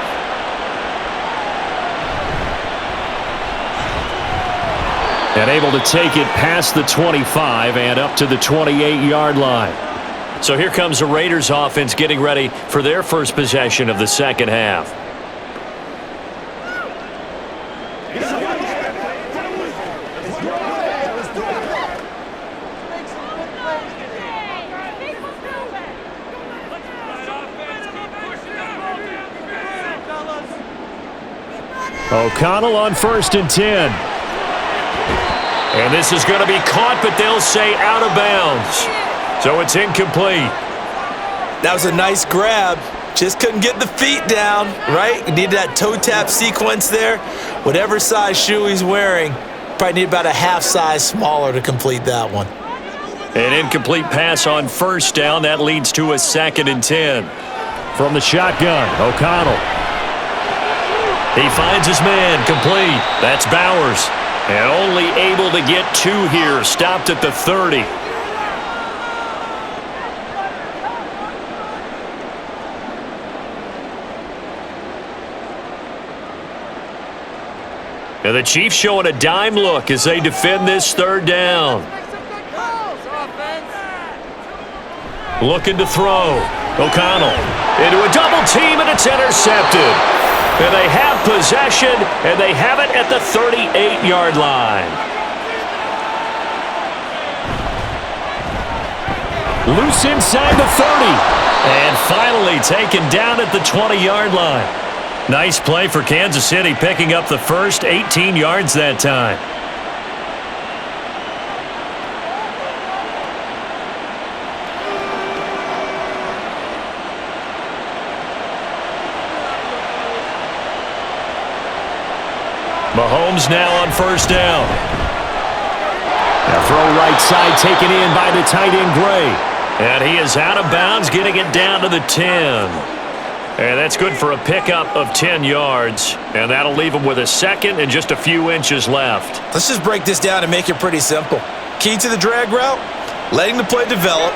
Speaker 1: And able to take it past the 25 and up to the 28-yard line.
Speaker 2: So here comes the Raiders offense getting ready for their first possession of the second half.
Speaker 1: O'Connell on 1st and 10. And this is going to be caught, but they'll say out of bounds. So it's incomplete.
Speaker 3: That was a nice grab. Just couldn't get the feet down, right? He needed that toe tap sequence there. Whatever size shoe he's wearing, probably need about a half size smaller to complete that one.
Speaker 1: An incomplete pass on first down. That leads to a 2nd and 10. From the shotgun, O'Connell. He finds his man, complete. That's Bowers. And only able to get 2 here, stopped at the 30. And the Chiefs showing a dime look as they defend this 3rd down. Looking to throw. O'Connell into a double team, and it's intercepted. And they have possession, and they have it at the 38-yard line. Loose inside the 30. And finally taken down at the 20-yard line. Nice play for Kansas City, picking up the first 18 yards that time. Mahomes now on first down. A throw right side taken in by the tight end Gray. And he is out of bounds, getting it down to the 10. And that's good for a pickup of 10 yards. And that'll leave him with a 2nd and just a few inches left.
Speaker 3: Let's just break this down and make it pretty simple. Key to the drag route, letting the play develop,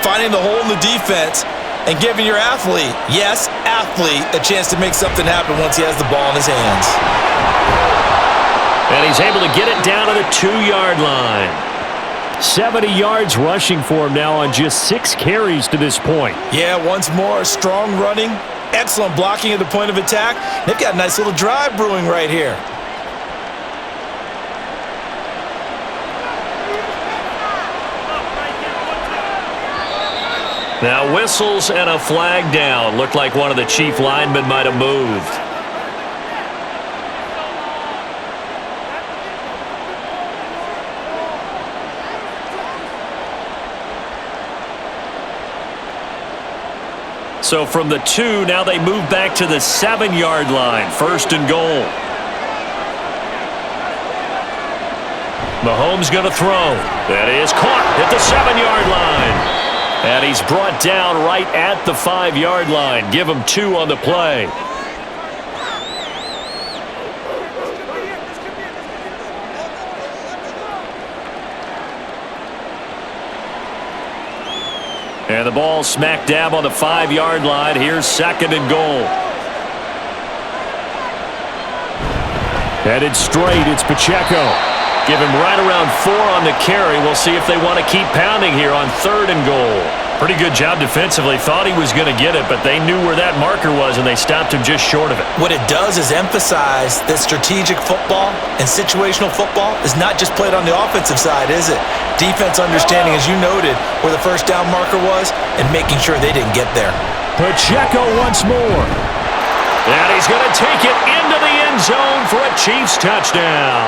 Speaker 3: finding the hole in the defense, and giving your athlete, yes, athlete, a chance to make something happen once he has the ball in his hands.
Speaker 1: And he's able to get it down to the 2-yard line. 70 yards rushing for him now on just 6 carries to this point.
Speaker 3: Yeah, once more, strong running, excellent blocking at the point of attack. They've got a nice little drive brewing right here.
Speaker 1: Now whistles and a flag down. Looked like one of the Chief linemen might have moved. So from the 2, now they move back to the 7-yard line. 1st and goal. Mahomes going to throw. That is caught at the 7-yard line. And he's brought down right at the 5-yard line. Give him 2 on the play. And the ball smack dab on the 5-yard line. Here's 2nd and goal. Headed straight, it's Pacheco. Give him right around 4 on the carry. We'll see if they want to keep pounding here on 3rd and goal. Pretty good job defensively. Thought he was going to get it, but they knew where that marker was, and they stopped him just short of it.
Speaker 3: What it does is emphasize that strategic football and situational football is not just played on the offensive side, is it? Defense understanding, as you noted, where the first down marker was and making sure they didn't get there.
Speaker 1: Pacheco once more. And he's going to take it into the end zone for a Chiefs touchdown.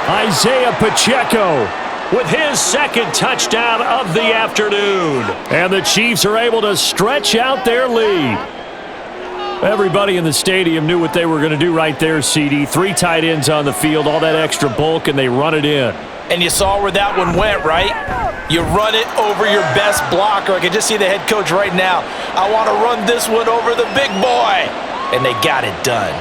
Speaker 1: Isaiah Pacheco with his 2nd touchdown of the afternoon. And the Chiefs are able to stretch out their lead. Everybody in the stadium knew what they were going to do right there, CD. 3 tight ends on the field, all that extra bulk, and they run it in.
Speaker 3: And you saw where that one went, right? You run it over your best blocker. I can just see the head coach right now. I want to run this one over the big boy. And they got it done.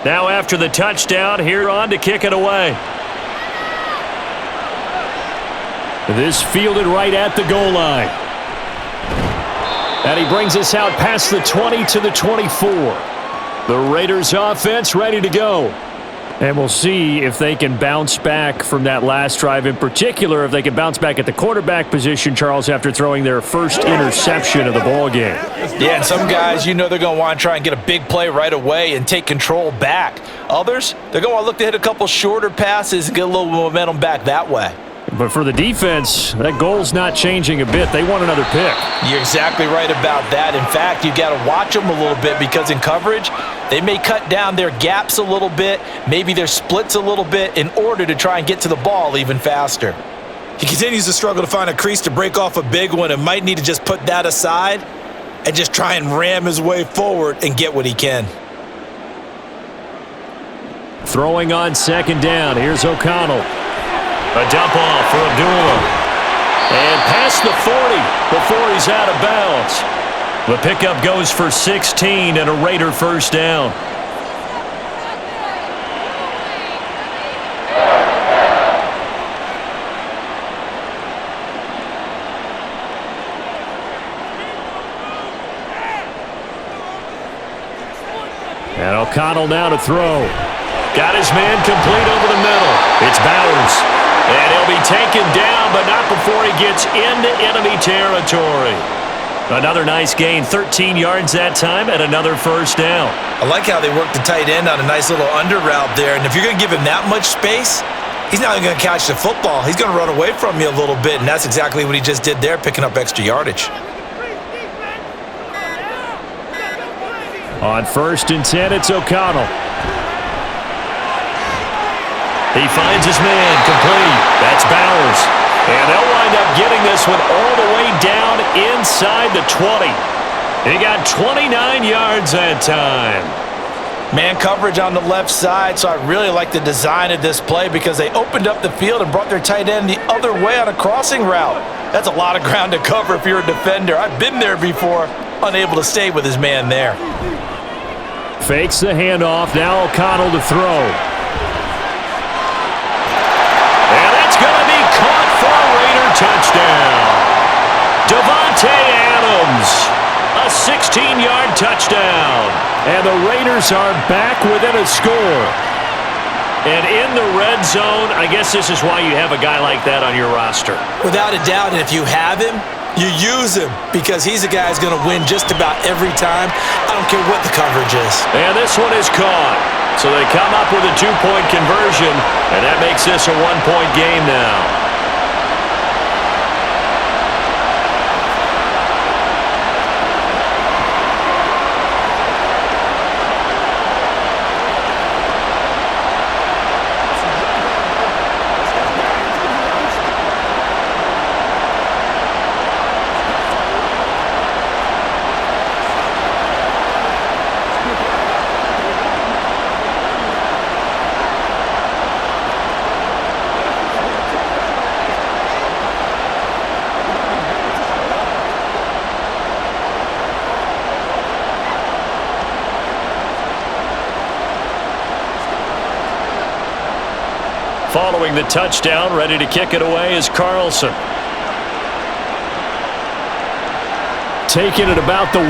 Speaker 1: Now after the touchdown, here on to kick it away. This fielded right at the goal line. And he brings us out past the 20 to the 24. The Raiders offense ready to go. And we'll see if they can bounce back from that last drive. In particular, if they can bounce back at the quarterback position, Charles, after throwing their first interception of the ball game.
Speaker 3: Yeah, and some guys, they're going to want to try and get a big play right away and take control back. Others, they're going to want to look to hit a couple shorter passes and get a little momentum back that way.
Speaker 1: But for the defense, that goal's not changing a bit. They want another pick.
Speaker 3: You're exactly right about that. In fact, you got to watch them a little bit because in coverage, they may cut down their gaps a little bit, maybe their splits a little bit in order to try and get to the ball even faster. He continues to struggle to find a crease to break off a big one and might need to just put that aside and just try and ram his way forward and get what he can.
Speaker 1: Throwing on second down. Here's O'Connell.
Speaker 2: A dump off for Abdullah.
Speaker 1: And past the 40 before he's out of bounds.
Speaker 2: The pickup goes for 16 and a Raider first down.
Speaker 1: And O'Connell now to throw.
Speaker 2: Got his man complete over the middle. It's Bowers. And he'll be taken down, but not before he gets into enemy territory. Another nice gain, 13 yards that time, and another first down.
Speaker 3: I like how they worked the tight end on a nice little under route there. And if you're going to give him that much space, he's not going to catch the football. He's going to run away from you a little bit, and that's exactly what he just did there, picking up extra yardage.
Speaker 1: On 1st and 10, it's O'Connell.
Speaker 2: He finds his man complete. That's Bowers. And they'll wind up getting this one all the way down inside the 20. He got 29 yards that time.
Speaker 3: Man coverage on the left side, so I really like the design of this play because they opened up the field and brought their tight end the other way on a crossing route. That's a lot of ground to cover if you're a defender. I've been there before, unable to stay with his man there.
Speaker 1: Fakes the handoff. Now O'Connell to throw.
Speaker 2: And that's going to be caught for a Raider touchdown. Devontae Adams, a 16-yard touchdown.
Speaker 1: And the Raiders are back within a score.
Speaker 2: And in the red zone, I guess this is why you have a guy like that on your roster.
Speaker 3: Without a doubt, and if you have him, you use him because he's a guy who's going to win just about every time. I don't care what the coverage is.
Speaker 2: And this one is caught. So they come up with a 2-point conversion, and that makes this a 1-point game now. Following the touchdown, ready to kick it away is Carlson.
Speaker 1: Taking it about the 1.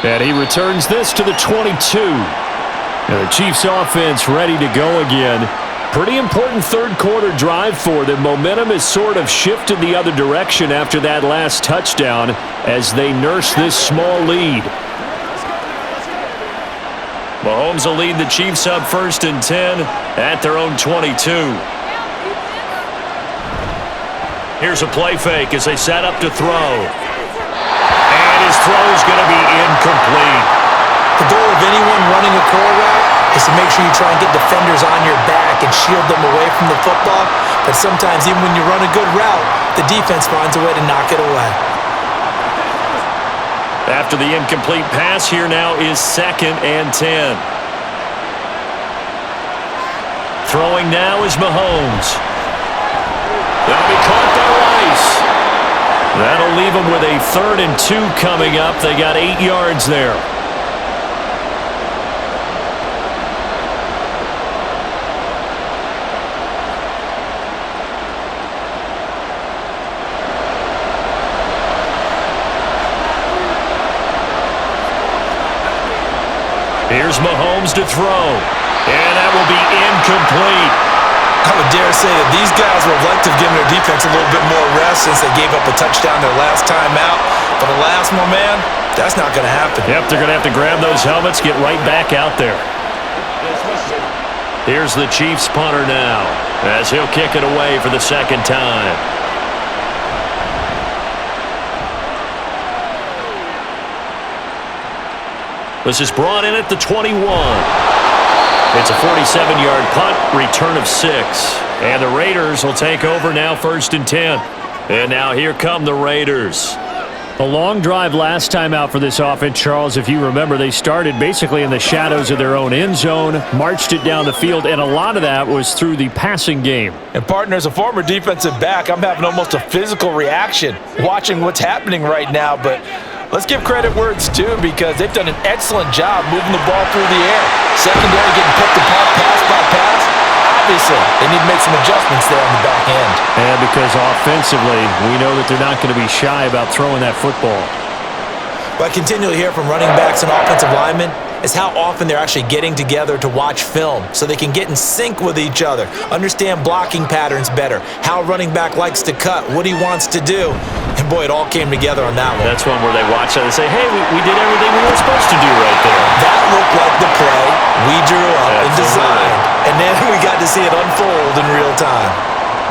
Speaker 1: And he returns this to the 22. And the Chiefs offense ready to go again. Pretty important third quarter drive for them. Momentum has sort of shifted the other direction after that last touchdown as they nurse this small lead.
Speaker 2: Mahomes will lead the Chiefs up 1st and 10 at their own 22. Here's a play fake as they set up to throw. And his throw is going to be incomplete.
Speaker 3: The goal of anyone running a curl route is to make sure you try and get defenders on your back and shield them away from the football. But sometimes even when you run a good route, the defense finds a way to knock it away.
Speaker 2: After the incomplete pass, here now is 2nd and 10. Throwing now is Mahomes. That'll be caught by Rice. That'll leave them with a 3rd and 2 coming up. They got 8 yards there. Here's Mahomes to throw. And that will be incomplete.
Speaker 3: I would dare say that these guys would have liked to have given their defense a little bit more rest since they gave up a touchdown their last time out. But alas, my man, that's not going to happen.
Speaker 2: Yep, they're going to have to grab those helmets, get right back out there. Here's the Chiefs punter now as he'll kick it away for the second time. This is brought in at the 21. It's a 47-yard punt, return of 6. And the Raiders will take over now, 1st and 10. And now here come the Raiders.
Speaker 1: A long drive last time out for this offense, Charles. If you remember, they started basically in the shadows of their own end zone, marched it down the field, and a lot of that was through the passing game.
Speaker 3: And partner, as a former defensive back, I'm having almost a physical reaction watching what's happening right now. But let's give credit where it's due because they've done an excellent job moving the ball through the air. Secondary getting picked apart pass by pass. Obviously, they need to make some adjustments there on the back end.
Speaker 1: And because offensively, we know that they're not going to be shy about throwing that football.
Speaker 3: What I continually hear from running backs and offensive linemen is how often they're actually getting together to watch film so they can get in sync with each other, understand blocking patterns better, how a running back likes to cut, what he wants to do. And boy, it all came together on that one.
Speaker 2: That's one where they watch it and say, hey, we did everything we were supposed to do right there.
Speaker 3: That looked like the play we drew up and designed. And then we got to see it unfold in real time.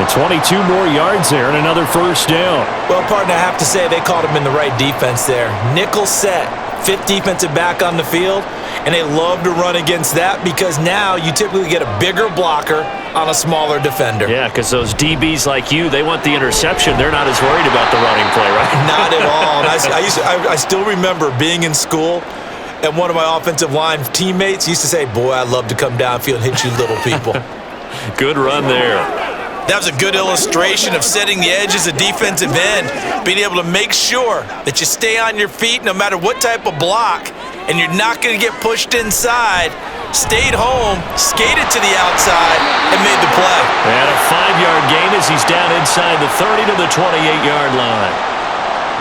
Speaker 1: And 22 more yards there and another first down.
Speaker 3: Well, partner, I have to say they caught him in the right defense there. Nickel set, 5th defensive back on the field, and they love to run against that because now you typically get a bigger blocker on a smaller defender.
Speaker 2: Yeah, because those DBs like you, they want the interception. They're not as worried about the running play, right?
Speaker 3: Not at all. And I still remember being in school, and one of my offensive line teammates used to say, boy, I'd love to come downfield and hit you little people.
Speaker 2: Good run there.
Speaker 3: That was a good illustration of setting the edge as a defensive end, being able to make sure that you stay on your feet no matter what type of block, and you're not going to get pushed inside. Stayed home, skated to the outside, and made the play.
Speaker 2: And a 5-yard gain as he's down inside the 30 to the 28-yard line.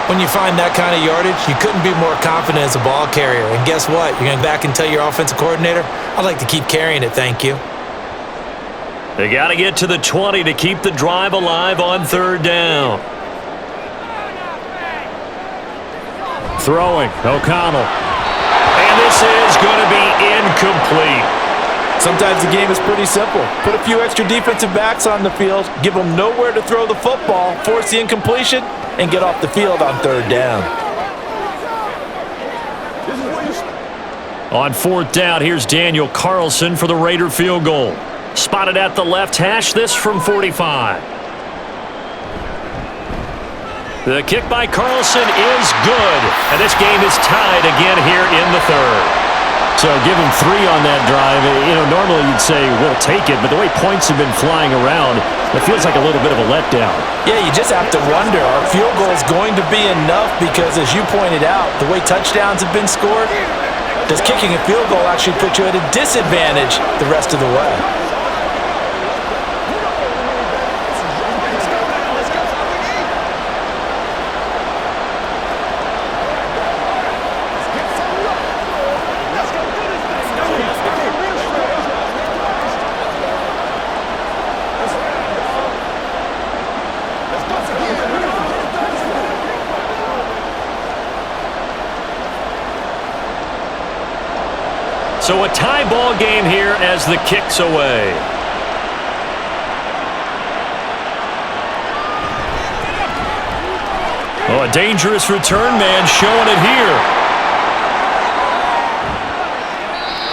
Speaker 3: When you find that kind of yardage, you couldn't be more confident as a ball carrier. And guess what? You're going to go back and tell your offensive coordinator, I'd like to keep carrying it, thank you.
Speaker 2: They got to get to the 20 to keep the drive alive on 3rd down.
Speaker 1: Throwing, O'Connell.
Speaker 2: And this is going to be incomplete.
Speaker 3: Sometimes the game is pretty simple. Put a few extra defensive backs on the field, give them nowhere to throw the football, force the incompletion, and get off the field on 3rd down.
Speaker 1: On 4th down, here's Daniel Carlson for the Raider field goal. Spotted at the left hash, this from 45. The kick by Carlson is good, and this game is tied again here in the 3rd.
Speaker 2: So give him 3 on that drive. You know, normally you'd say, we'll take it, but the way points have been flying around, it feels like a little bit of a letdown.
Speaker 3: Yeah, you just have to wonder, our field goal is going to be enough because, as you pointed out, the way touchdowns have been scored, does kicking a field goal actually put you at a disadvantage the rest of the way?
Speaker 2: So a tie ball game here as the kick's away. Oh, a dangerous return man showing it here.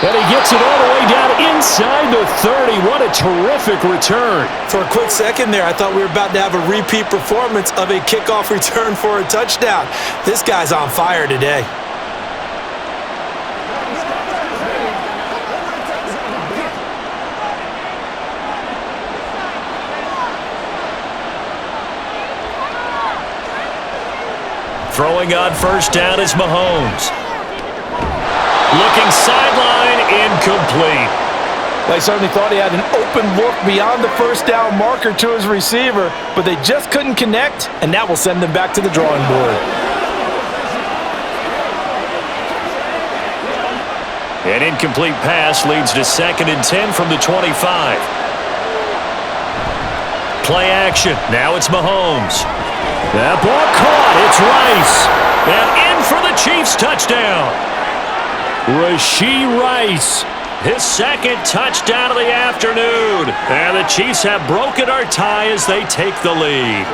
Speaker 1: And he gets it all the way down inside the 30. What a terrific return.
Speaker 3: For a quick second there, I thought we were about to have a repeat performance of a kickoff return for a touchdown. This guy's on fire today.
Speaker 2: Throwing on 1st down is Mahomes. Looking sideline, incomplete.
Speaker 3: They certainly thought he had an open look beyond the 1st down marker to his receiver, but they just couldn't connect, and that will send them back to the drawing board.
Speaker 2: An incomplete pass leads to 2nd and 10 from the 25. Play action. Now it's Mahomes. That ball caught. It's Rice. And in for the Chiefs touchdown.
Speaker 1: Rashee Rice.
Speaker 2: His 2nd touchdown of the afternoon. And the Chiefs have broken our tie as they take the lead.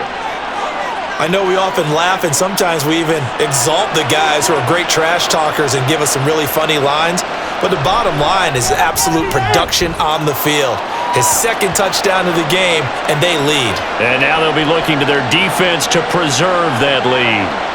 Speaker 3: I know we often laugh and sometimes we even exalt the guys who are great trash talkers and give us some really funny lines. But the bottom line is absolute production on the field. His 2nd touchdown of the game, and they lead.
Speaker 2: And now they'll be looking to their defense to preserve that lead.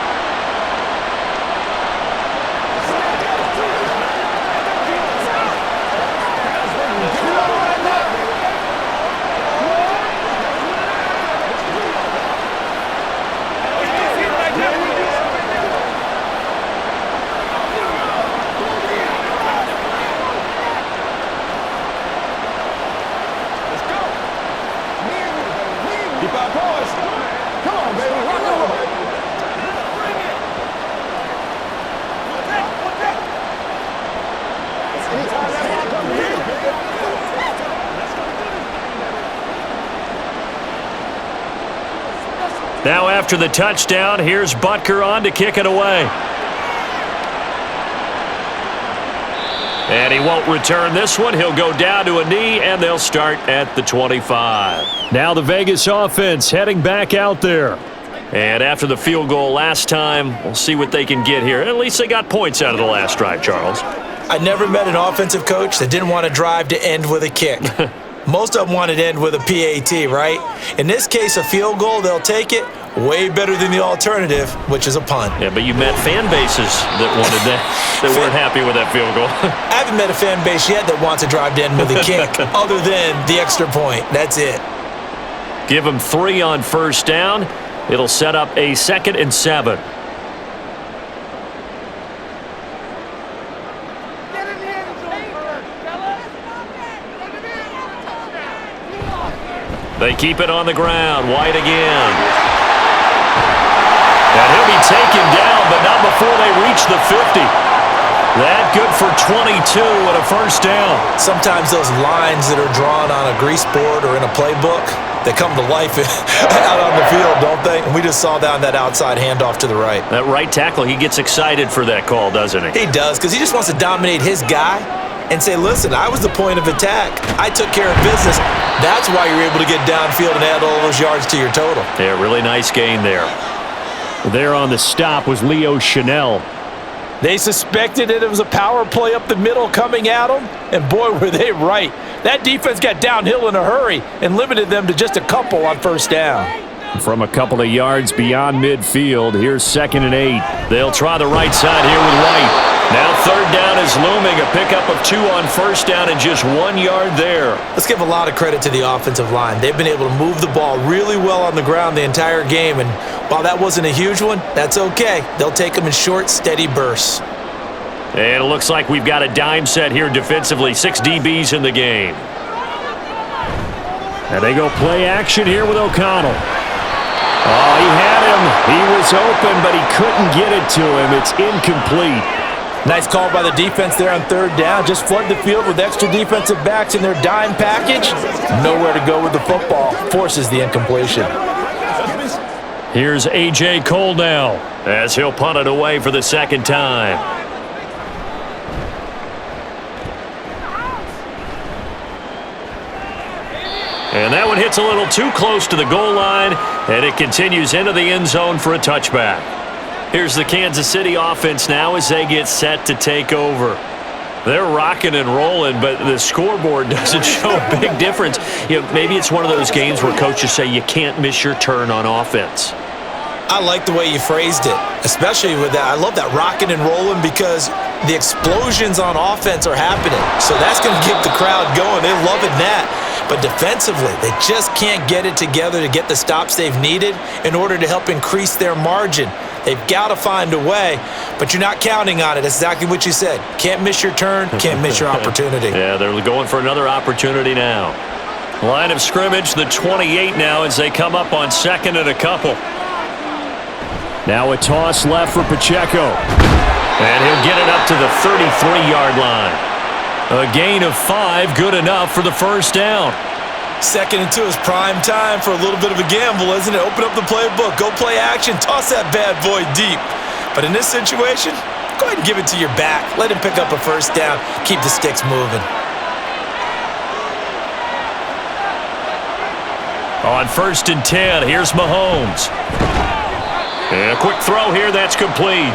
Speaker 2: Now after the touchdown, here's Butker on to kick it away. And he won't return this one. He'll go down to a knee, and they'll start at the 25.
Speaker 1: Now the Vegas offense heading back out there.
Speaker 2: And after the field goal last time, we'll see what they can get here. At least they got points out of the last drive, Charles.
Speaker 3: I never met an offensive coach that didn't want to drive to end with a kick. Most of them wanted to end with a PAT, right? In this case, a field goal, they'll take it. Way better than the alternative, which is a punt.
Speaker 2: Yeah, but you met fan bases that wanted that, that weren't happy with that field goal.
Speaker 3: I haven't met a fan base yet that wants to drive to end with a kick, other than the extra point. That's it.
Speaker 2: Give them 3 on 1st down. It'll set up a 2nd and 7. They keep it on the ground. White again. And he'll be taken down, but not before they reach the 50. That good for 22 and a 1st down.
Speaker 3: Sometimes those lines that are drawn on a grease board or in a playbook, they come to life out on the field, don't they? And we just saw that on that outside handoff to the right.
Speaker 2: That right tackle, he gets excited for that call, doesn't he?
Speaker 3: He does, because he just wants to dominate his guy and say, listen, I was the point of attack. I took care of business. That's why you're able to get downfield and add all those yards to your total.
Speaker 2: Yeah, really nice gain there.
Speaker 1: There on the stop was Leo Chanel.
Speaker 3: They suspected that it was a power play up the middle coming at them, and boy, were they right. That defense got downhill in a hurry and limited them to just a couple on 1st down.
Speaker 1: From a couple of yards beyond midfield, here's 2nd and 8.
Speaker 2: They'll try the right side here with White. Now 3rd down is looming. A pickup of 2 on 1st down and just 1 yard there.
Speaker 3: Let's give a lot of credit to the offensive line. They've been able to move the ball really well on the ground the entire game, and while that wasn't a huge one, that's okay. They'll take them in short, steady bursts.
Speaker 2: And it looks like we've got a dime set here defensively. 6 DBs in the game.
Speaker 1: And they go play action here with O'Connell. Oh, he had him. He was open, but he couldn't get it to him. It's incomplete.
Speaker 3: Nice call by the defense there on 3rd down. Just flood the field with extra defensive backs in their dime package. Nowhere to go with the football. Forces the incompletion.
Speaker 2: Here's A.J. Cole now as he'll punt it away for the 2nd time. And that one hits a little too close to the goal line, and it continues into the end zone for a touchback. Here's the Kansas City offense now as they get set to take over. They're rocking and rolling, but the scoreboard doesn't show a big difference. You know, maybe it's one of those games where coaches say you can't miss your turn on offense.
Speaker 3: I like the way you phrased it, especially with that. I love that rocking and rolling because the explosions on offense are happening. So that's going to keep the crowd going. They're loving that. But defensively, they just can't get it together to get the stops they've needed in order to help increase their margin. They've got to find a way, but you're not counting on it. That's exactly what you said. Can't miss your turn, can't miss your opportunity.
Speaker 2: Yeah, they're going for another opportunity now. Line of scrimmage, the 28 now as they come up on 2nd and a couple.
Speaker 1: Now a toss left for Pacheco.
Speaker 2: And he'll get it up to the 33-yard line. A gain of 5, good enough for the first down.
Speaker 3: 2nd and 2 is prime time for a little bit of a gamble, isn't it? Open up the playbook, go play action, toss that bad boy deep. But in this situation, go ahead and give it to your back. Let him pick up a first down, keep the sticks moving.
Speaker 2: On 1st and 10, here's Mahomes. And a quick throw here, that's complete.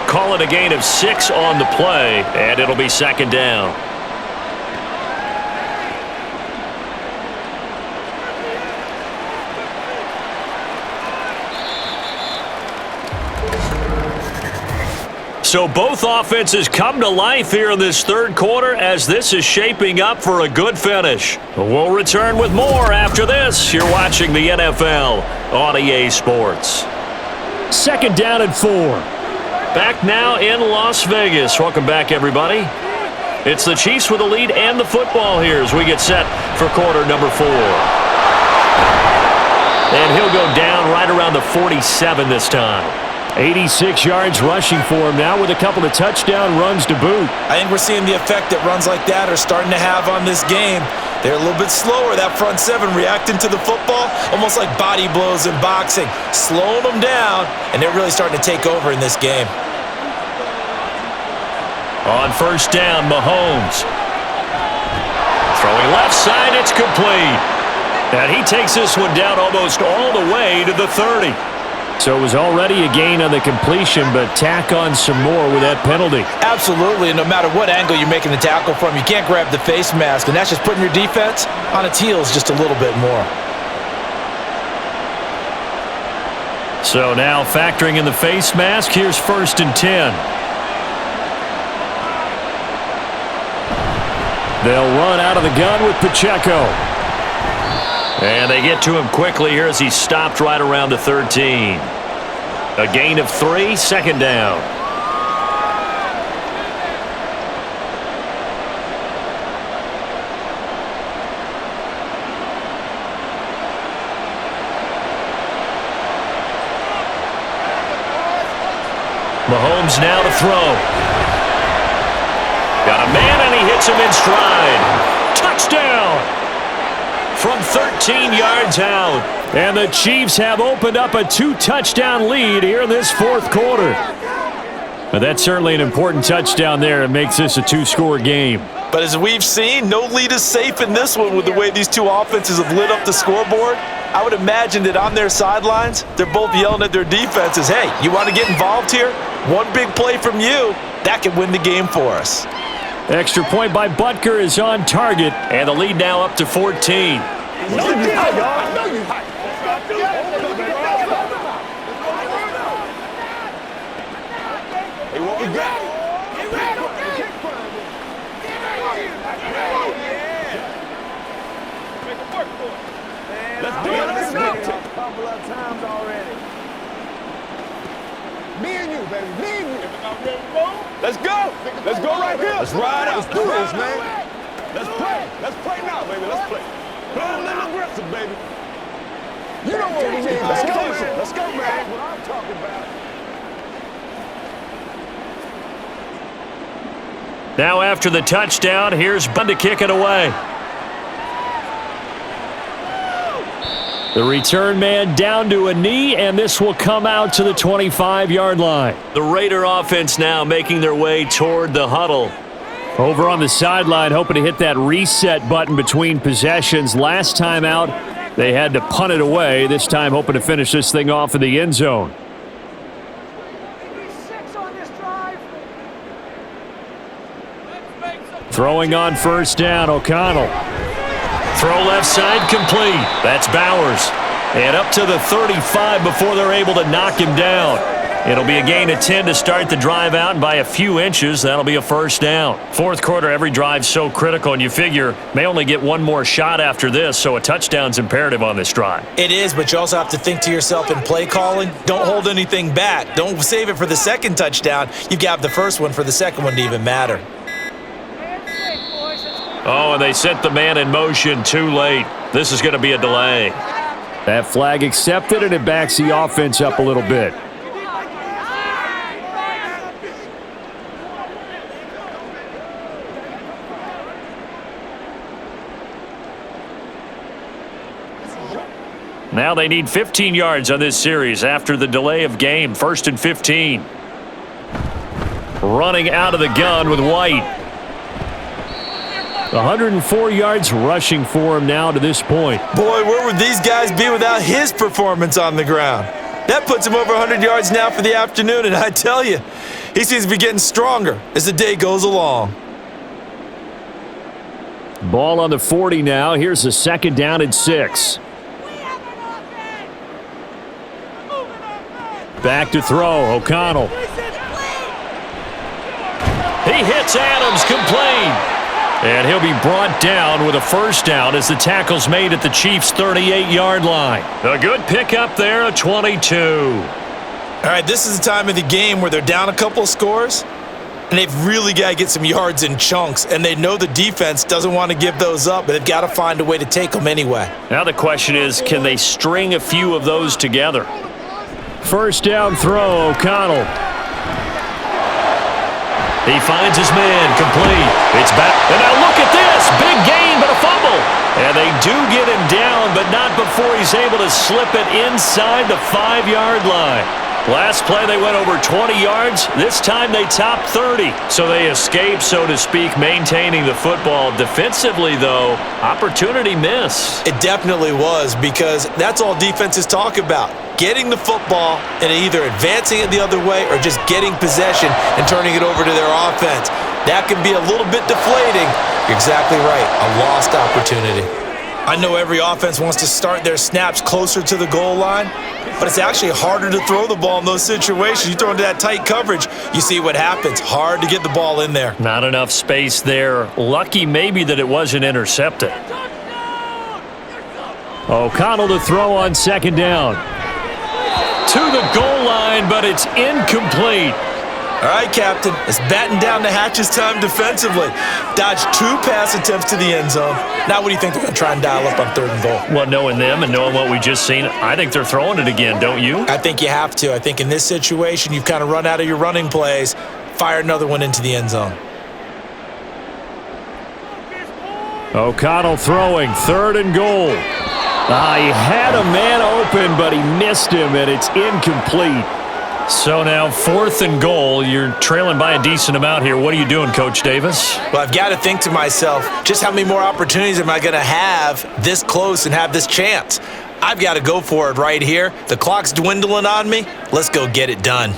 Speaker 2: Call it a gain of 6 on the play, and it'll be 2nd down. So both offenses come to life here in this 3rd quarter as this is shaping up for a good finish. We'll return with more after this. You're watching the NFL on EA Sports.
Speaker 1: 2nd down and 4.
Speaker 2: Back now in Las Vegas. Welcome back, everybody. It's the Chiefs with the lead and the football here as we get set for quarter number 4. And he'll go down right around the 47 this time.
Speaker 1: 86 yards rushing for him now with a couple of touchdown runs to boot.
Speaker 3: I think we're seeing the effect that runs like that are starting to have on this game. They're a little bit slower, that front 7 reacting to the football, almost like body blows in boxing, slowing them down, and they're really starting to take over in this game.
Speaker 2: On 1st down, Mahomes. Throwing left side, it's complete. And he takes this one down almost all the way to the 30.
Speaker 1: So it was already a gain on the completion, but tack on some more with that penalty.
Speaker 3: Absolutely, and no matter what angle you're making the tackle from, you can't grab the face mask, and that's just putting your defense on its heels just a little bit more.
Speaker 1: So now factoring in the face mask, here's 1st and 10. They'll run out of the gun with Pacheco.
Speaker 2: And they get to him quickly here as he's stopped right around the 13. A gain of 3, 2nd down. Mahomes now to throw. Got a man and he hits him in stride. Touchdown! From 13 yards out.
Speaker 1: And the Chiefs have opened up a 2-touchdown lead here in this 4th quarter. But that's certainly an important touchdown there. It makes this a 2-score game.
Speaker 3: But as we've seen, no lead is safe in this one with the way these two offenses have lit up the scoreboard. I would imagine that on their sidelines, they're both yelling at their defenses, hey, you want to get involved here? One big play from you, that could win the game for us.
Speaker 1: Extra point by Butker is on target.
Speaker 2: And the lead now up to 14.
Speaker 4: Me and you, baby. Me and you. Let's go. Let's go right here. Let's ride out. Let's do this, man. Let's play. Let's play now, baby. Let's play. Play a little aggressive, baby. You know what we need. Let's go, man. Let's go, man. That's what I'm talking about.
Speaker 2: Now after the touchdown, here's Bund to kick it away.
Speaker 1: The return man down to a knee, and this will come out to the 25-yard line.
Speaker 2: The Raider offense now making their way toward the huddle.
Speaker 1: Over on the sideline, hoping to hit that reset button between possessions. Last time out, they had to punt it away. This time, hoping to finish this thing off in the end zone. Throwing on 1st down, O'Connell.
Speaker 2: Throw left side complete. That's Bowers. And up to the 35 before they're able to knock him down. It'll be a gain of 10 to start the drive out, and by a few inches, that'll be a 1st down. 4th quarter, every drive's so critical, and you figure may only get one more shot after this, so a touchdown's imperative on this drive.
Speaker 3: It is, but you also have to think to yourself in play calling, don't hold anything back. Don't save it for the 2nd touchdown. You've got the 1st one for the 2nd one to even matter.
Speaker 2: Oh, and they set the man in motion too late. This is going to be a delay.
Speaker 1: That flag accepted, and it backs the offense up a little bit. Now they need 15 yards on this series after the delay of game. 1st and 15. Running out of the gun with White. 104 yards rushing for him now to this point.
Speaker 3: Boy, where would these guys be without his performance on the ground? That puts him over 100 yards now for the afternoon, and I tell you, he seems to be getting stronger as the day goes along.
Speaker 1: Ball on the 40 now. Here's a 2nd down and 6. Back to throw, O'Connell. He hits Adams, complete. And he'll be brought down with a 1st down as the tackle's made at the Chiefs' 38-yard line. A good pickup there, a 22.
Speaker 3: All right, this is the time of the game where they're down a couple of scores, and they've really got to get some yards in chunks, and they know the defense doesn't want to give those up, but they've got to find a way to take them anyway.
Speaker 1: Now the question is, can they string a few of those together? 1st down throw, O'Connell. He finds his man, complete. It's back. And now look at this. Big gain, but a fumble. And they do get him down, but not before he's able to slip it inside the 5-yard line. Last play, they went over 20 yards. This time, they top 30. So they escape, so to speak, maintaining the football. Defensively, though, opportunity miss.
Speaker 3: It definitely was, because that's all defenses talk about. Getting the football and either advancing it the other way or just getting possession and turning it over to their offense. That can be a little bit deflating. You're exactly right. A lost opportunity. I know every offense wants to start their snaps closer to the goal line, but it's actually harder to throw the ball in those situations. You throw into that tight coverage, you see what happens. Hard to get the ball in there.
Speaker 1: Not enough space there. Lucky maybe that it wasn't intercepted. O'Connell to throw on 2nd down. To the goal line, but it's incomplete.
Speaker 3: All right, Captain. It's batting down the hatches time defensively. Dodged 2 pass attempts to the end zone. Now what do you think they're going to try and dial up on 3rd and goal?
Speaker 1: Well, knowing them and knowing what we just seen, I think they're throwing it again, don't you?
Speaker 3: I think you have to. I think in this situation, you've kind of run out of your running plays. Fire another one into the end zone.
Speaker 1: O'Connell throwing, 3rd and goal. He had a man open, but he missed him, and it's incomplete. So now 4th and goal. You're trailing by a decent amount here. What are you doing, Coach Davis?
Speaker 3: Well, I've got to think to myself, just how many more opportunities am I going to have this close and have this chance? I've got to go for it right here. The clock's dwindling on me. Let's go get it done.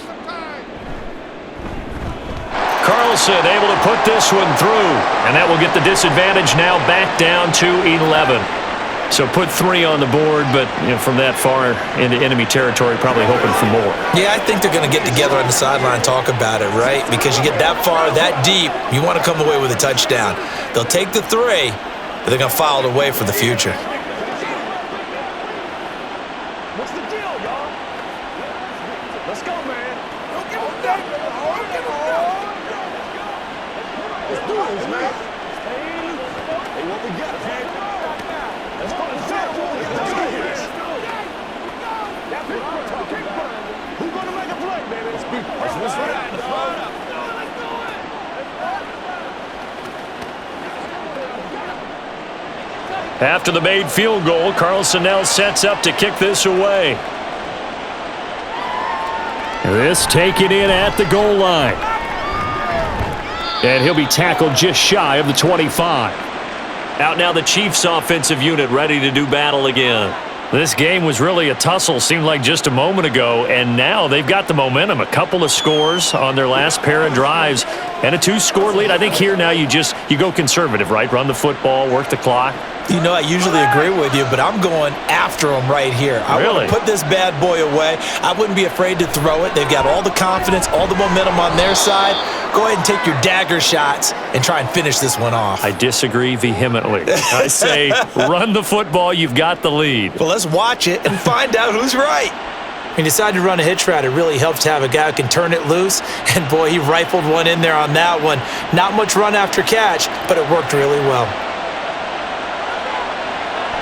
Speaker 1: Carlson able to put this one through, and that will get the disadvantage now back down to 11. So put 3 on the board, but from that far into enemy territory, probably hoping for more.
Speaker 3: Yeah, I think they're going to get together on the sideline and talk about it, right? Because you get that far, that deep, you want to come away with a touchdown. They'll take the 3, but they're going to file it away for the future.
Speaker 4: What's the deal, y'all? Let's go, man. Don't give him that. Don't give him that. Let's do this, man. Hey, what we got, man? Let's go. Let's who's going to make a play, baby? Let's ride.
Speaker 1: After the made field goal, Carlson now sets up to kick this away. This taken in at the goal line. And he'll be tackled just shy of the 25. Out now the Chiefs offensive unit ready to do battle again. This game was really a tussle, seemed like just a moment ago, and now they've got the momentum. A couple of scores on their last pair of drives and a 2-score lead. I think here now you go conservative, right? Run the football, work the clock.
Speaker 3: You know, I usually agree with you, but I'm going after them right here. I want to put this bad boy away. I wouldn't be afraid to throw it. They've got all the confidence, all the momentum on their side. Go ahead and take your dagger shots and try and finish this one off.
Speaker 1: I disagree vehemently. I say run the football. You've got the lead.
Speaker 3: Well, let's watch it and find out who's right. When you decide to run a hitch route, it really helps to have a guy who can turn it loose. And, boy, he rifled one in there on that one. Not much run after catch, but it worked really well.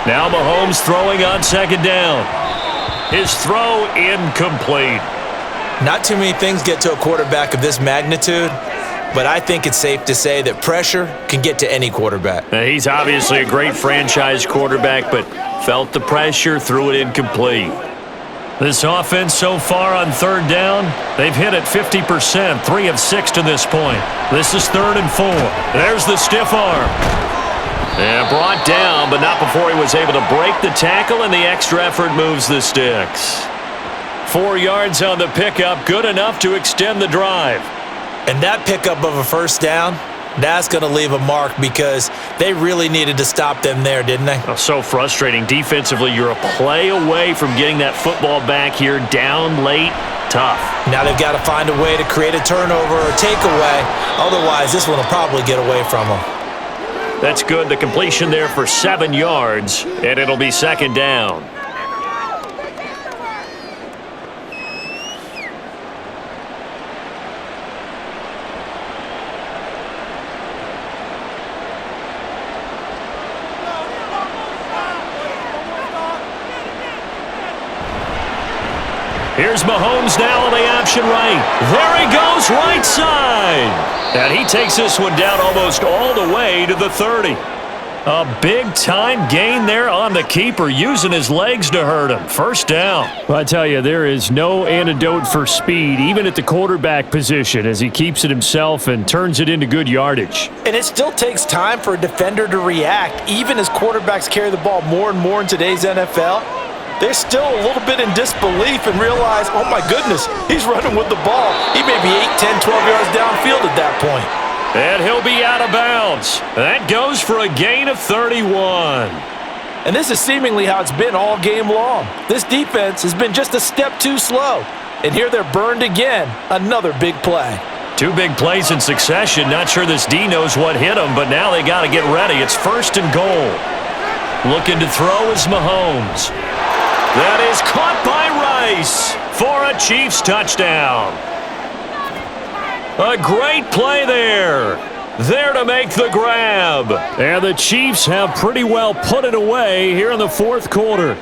Speaker 1: Now Mahomes throwing on 2nd down. His throw incomplete.
Speaker 3: Not too many things get to a quarterback of this magnitude but I think it's safe to say that pressure can get to any quarterback.
Speaker 2: He's obviously a great franchise quarterback, but felt the pressure, threw it incomplete.
Speaker 1: This offense so far on third down, they've hit it 50%, 3 of 6 to this point. This is 3rd and 4. There's the stiff arm.
Speaker 2: And brought down, but not before he was able to break the tackle, and the extra effort moves the sticks.
Speaker 1: 4 yards on the pickup, good enough to extend the drive.
Speaker 3: And that pickup of a first down, that's going to leave a mark because they really needed to stop them there, didn't they?
Speaker 2: Oh, so frustrating. Defensively, you're a play away from getting that football back here down late. Tough.
Speaker 3: Now they've got to find a way to create a turnover or takeaway. Otherwise, this one will probably get away from them.
Speaker 2: That's good. The completion there for 7 yards, and it'll be 2nd down.
Speaker 1: Here's Mahomes now on the option right. There he goes, right side. And he takes this one down almost all the way to the 30. A big-time gain there on the keeper, using his legs to hurt him. First down. Well, I tell you, there is no antidote for speed, even at the quarterback position, as he keeps it himself and turns it into good yardage.
Speaker 3: And it still takes time for a defender to react, even as quarterbacks carry the ball more and more in today's NFL. They're still a little bit in disbelief and realize, oh my goodness, he's running with the ball. He may be 8, 10, 12 yards downfield at that point.
Speaker 1: And he'll be out of bounds. That goes for a gain of 31.
Speaker 3: And this is seemingly how it's been all game long. This defense has been just a step too slow. And here they're burned again. Another big play.
Speaker 1: 2 big plays in succession. Not sure this D knows what hit him, but now they got to get ready. It's 1st and goal. Looking to throw is Mahomes. That is caught by Rice for a Chiefs touchdown. A great play there. There to make the grab. And the Chiefs have pretty well put it away here in the 4th quarter.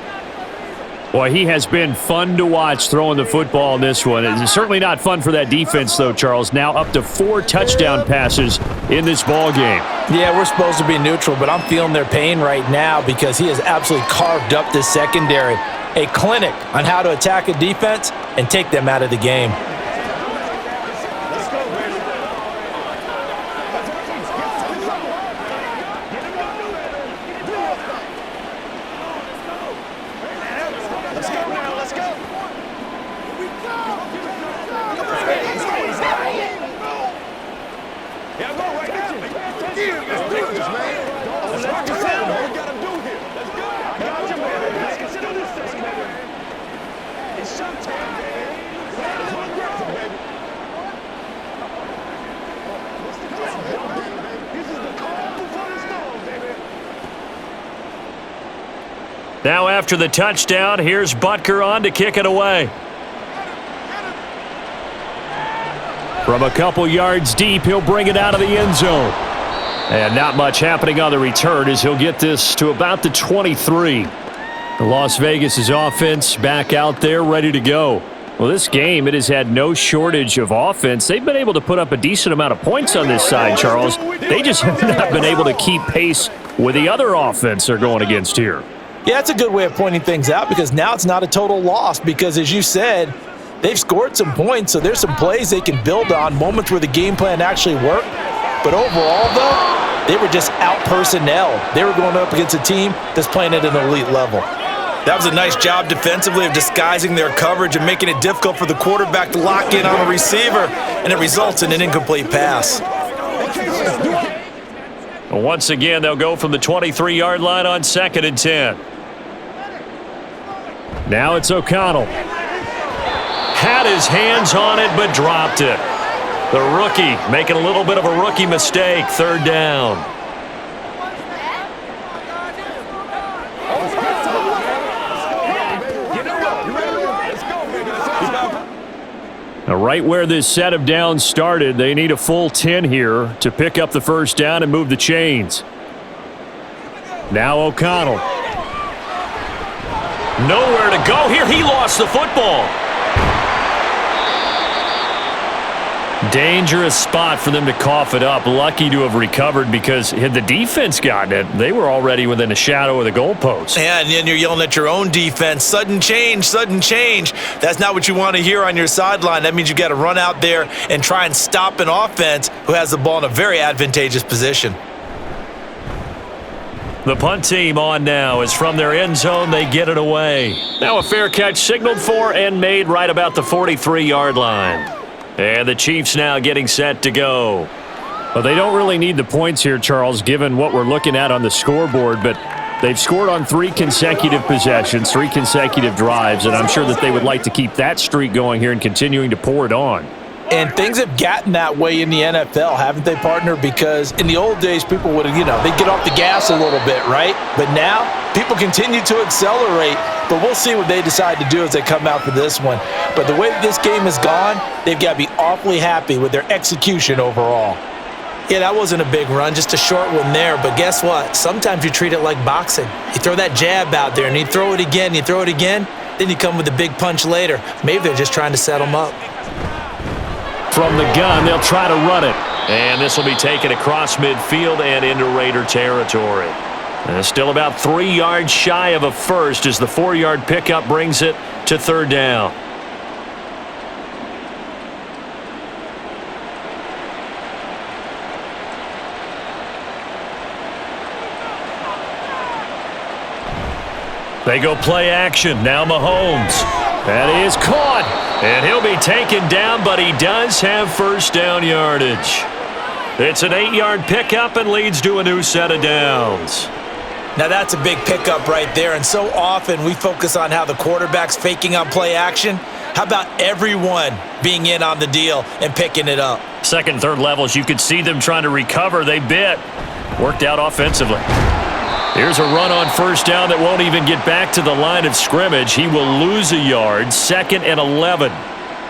Speaker 1: Boy, he has been fun to watch throwing the football in this one. It's certainly not fun for that defense, though, Charles. Now up to 4 touchdown passes in this ball game.
Speaker 3: Yeah, we're supposed to be neutral, but I'm feeling their pain right now because he has absolutely carved up this secondary. A clinic on how to attack a defense and take them out of the game.
Speaker 1: Now after the touchdown, here's Butker on to kick it away. From a couple yards deep, he'll bring it out of the end zone. And not much happening on the return as he'll get this to about the 23. The Las Vegas' offense back out there ready to go. Well, this game, it has had no shortage of offense. They've been able to put up a decent amount of points on this side, Charles. They just have not been able to keep pace with the other offense they're going against here.
Speaker 3: Yeah, that's a good way of pointing things out because now it's not a total loss because, as you said, they've scored some points, so there's some plays they can build on, moments where the game plan actually worked. But overall, though, they were just out-personnel. They were going up against a team that's playing at an elite level. That was a nice job defensively of disguising their coverage and making it difficult for the quarterback to lock in on a receiver, and it results in an incomplete pass.
Speaker 1: Once again, they'll go from the 23-yard line on 2nd and 10. Now it's O'Connell. Had his hands on it, but dropped it. The rookie making a little bit of a rookie mistake. 3rd down. Now, right where this set of downs started, they need a full 10 here to pick up the 1st down and move the chains. Now O'Connell. Nowhere to go here. He lost the football. Dangerous spot for them to cough it up. Lucky to have recovered because had the defense gotten it, they were already within a shadow of the goalpost.
Speaker 3: Yeah, and then you're yelling at your own defense. Sudden change, sudden change. That's not what you want to hear on your sideline. That means you got to run out there and try and stop an offense who has the ball in a very advantageous position.
Speaker 1: The punt team on now is from their end zone. They get it away. Now a fair catch signaled for and made right about the 43-yard line. And the Chiefs now getting set to go. Well, they don't really need the points here, Charles, given what we're looking at on the scoreboard, but they've scored on 3 consecutive possessions, 3 consecutive drives, and I'm sure that they would like to keep that streak going here and continuing to pour it on.
Speaker 3: And things have gotten that way in the NFL, haven't they, partner? Because in the old days, people would, they'd get off the gas a little bit, right? But now, people continue to accelerate, but we'll see what they decide to do as they come out for this one. But the way that this game has gone, they've got to be awfully happy with their execution overall. Yeah, that wasn't a big run, just a short one there. But guess what? Sometimes you treat it like boxing. You throw that jab out there, and you throw it again, then you come with a big punch later. Maybe they're just trying to set them up.
Speaker 1: From the gun, they'll try to run it. And this will be taken across midfield and into Raider territory. And still about 3 yards shy of a first as the 4-yard pickup brings it to 3rd down. They go play action. Now Mahomes. That is caught. And he'll be taken down, but he does have first down yardage. It's an 8-yard pickup and leads to a new set of downs.
Speaker 3: Now that's a big pickup right there, and so often we focus on how the quarterback's faking on play action. How about everyone being in on the deal and picking it up?
Speaker 1: Second, third levels, you could see them trying to recover. They bit. Worked out offensively. Here's a run on first down that won't even get back to the line of scrimmage. He will lose a yard, 2nd and 11.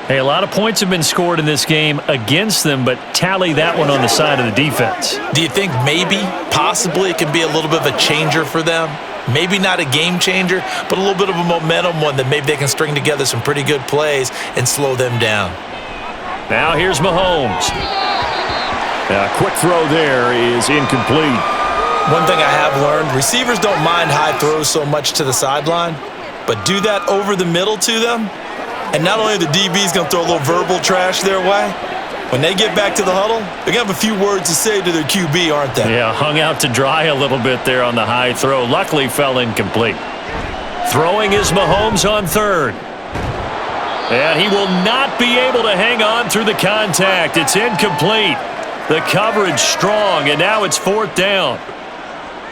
Speaker 1: Hey, a lot of points have been scored in this game against them, but tally that one on the side of the defense.
Speaker 3: Do you think maybe, possibly, it can be a little bit of a changer for them? Maybe not a game changer, but a little bit of a momentum one that maybe they can string together some pretty good plays and slow them down.
Speaker 1: Now here's Mahomes. A quick throw there is incomplete.
Speaker 3: One thing I have learned, receivers don't mind high throws so much to the sideline, but do that over the middle to them, and not only are the DBs going to throw a little verbal trash their way, when they get back to the huddle, they're going to have a few words to say to their QB, aren't they?
Speaker 1: Yeah, hung out to dry a little bit there on the high throw. Luckily fell incomplete. Throwing is Mahomes on 3rd. And he will not be able to hang on through the contact. It's incomplete. The coverage strong, and now it's 4th down.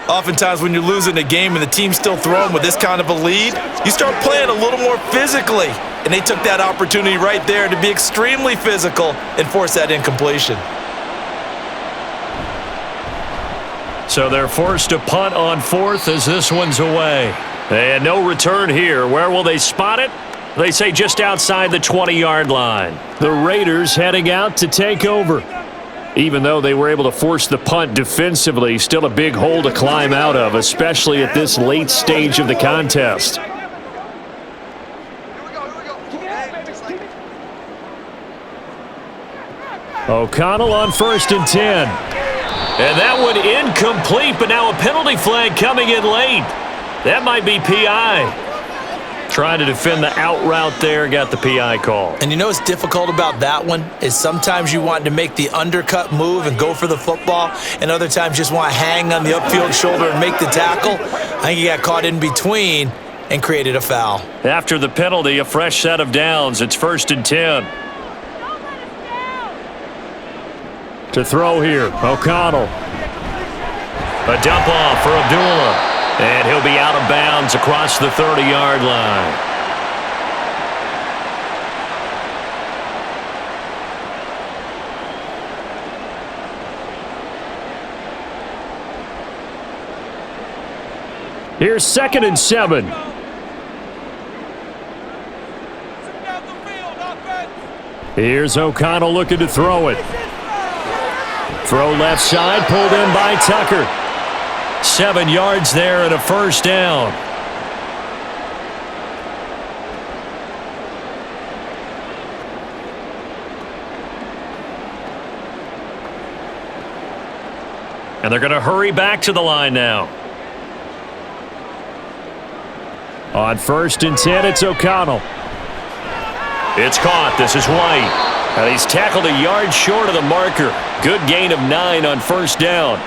Speaker 3: Oftentimes when you're losing a game and the team's still throwing with this kind of a lead, you start playing a little more physically. And they took that opportunity right there to be extremely physical and force that incompletion.
Speaker 1: So they're forced to punt on 4th as this one's away. And no return here. Where will they spot it? They say just outside the 20-yard line. The Raiders heading out to take over. Even though they were able to force the punt defensively, still a big hole to climb out of, especially at this late stage of the contest. O'Connell on 1st and 10. And that one incomplete, but now a penalty flag coming in late. That might be PI. Trying to defend the out route there, got the PI call.
Speaker 3: And you know what's difficult about that one is sometimes you want to make the undercut move and go for the football, and other times you just want to hang on the upfield shoulder and make the tackle. I think he got caught in between and created a foul.
Speaker 1: After the penalty, a fresh set of downs. It's 1st and 10. To throw here, O'Connell. A dump off for Abdullah. And he'll be out of bounds across the 30-yard line. Here's 2nd and 7. Here's O'Connell looking to throw it. Throw left side, pulled in by Tucker. 7 yards there and a first down.
Speaker 2: And they're going to hurry back to the line now.
Speaker 1: On 1st and 10, it's O'Connell.
Speaker 2: It's caught. This is White. And he's tackled a yard short of the marker. Good gain of 9 on 1st down.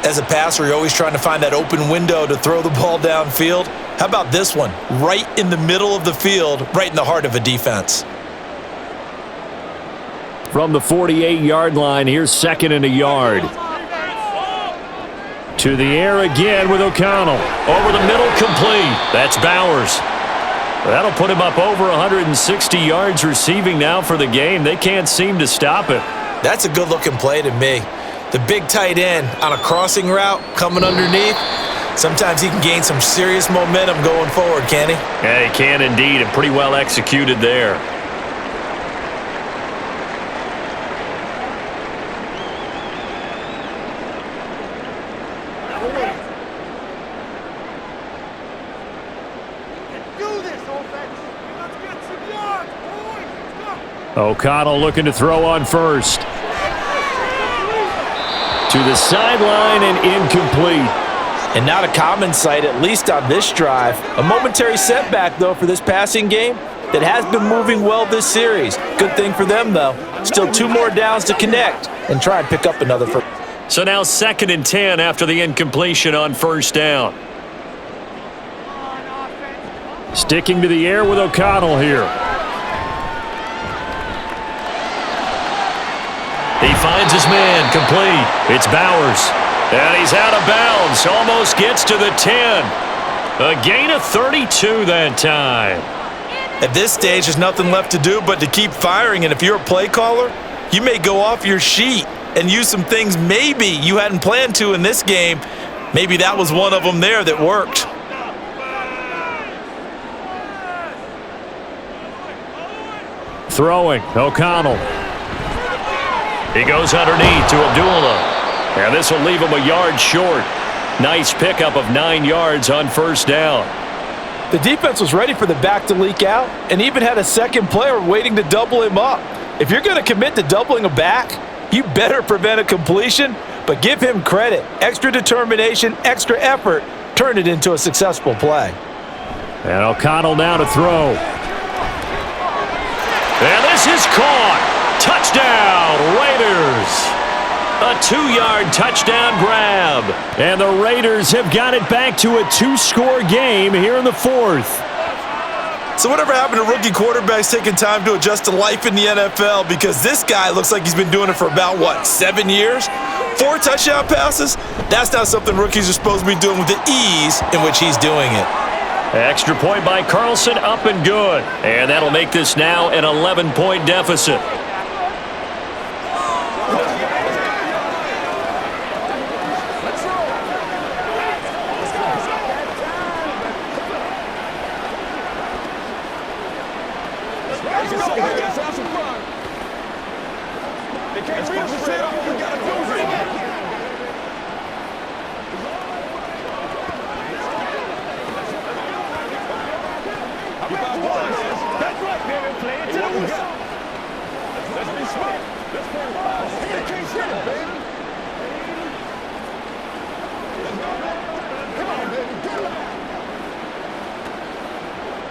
Speaker 3: As a passer, you're always trying to find that open window to throw the ball downfield. How about this one? Right in the middle of the field, right in the heart of a defense.
Speaker 1: From the 48-yard line, here's 2nd and a yard. To the air again with O'Connell.
Speaker 2: Over the middle, complete. That's Bowers. That'll put him up over 160 yards receiving now for the game. They can't seem to stop it.
Speaker 3: That's a good-looking play to me. The big tight end on a crossing route coming underneath. Sometimes he can gain some serious momentum going forward, can't he?
Speaker 2: Yeah, he can indeed, and pretty well executed there.
Speaker 1: O'Connell looking to throw on 1st. To the sideline and incomplete.
Speaker 3: And not a common sight, at least on this drive. A momentary setback, though, for this passing game that has been moving well this series. Good thing for them, though. Still 2 more downs to connect and try and pick up another first.
Speaker 2: So now 2nd and 10 after the incompletion on 1st down.
Speaker 1: Sticking to the air with O'Connell here.
Speaker 2: He finds his man, complete. It's Bowers. And he's out of bounds. Almost gets to the 10. A gain of 32 that time.
Speaker 3: At this stage, there's nothing left to do but to keep firing. And if you're a play caller, you may go off your sheet and use some things maybe you hadn't planned to in this game. Maybe that was one of them there that worked.
Speaker 1: Throwing, O'Connell.
Speaker 2: He goes underneath to Abdullah. And this will leave him a yard short. Nice pickup of 9 yards on 1st down.
Speaker 3: The defense was ready for the back to leak out and even had a second player waiting to double him up. If you're going to commit to doubling a back, you better prevent a completion, but give him credit. Extra determination, extra effort, turn it into a successful play.
Speaker 1: And O'Connell now to throw.
Speaker 2: And this is caught. Touchdown, Raiders. A 2-yard touchdown grab.
Speaker 1: And the Raiders have got it back to a 2-score game here in the 4th.
Speaker 3: So whatever happened to rookie quarterbacks taking time to adjust to life in the NFL? Because this guy looks like he's been doing it for about, 7 years? 4 touchdown passes? That's not something rookies are supposed to be doing with the ease in which he's doing it.
Speaker 2: Extra point by Carlson, up and good. And that'll make this now an 11-point deficit.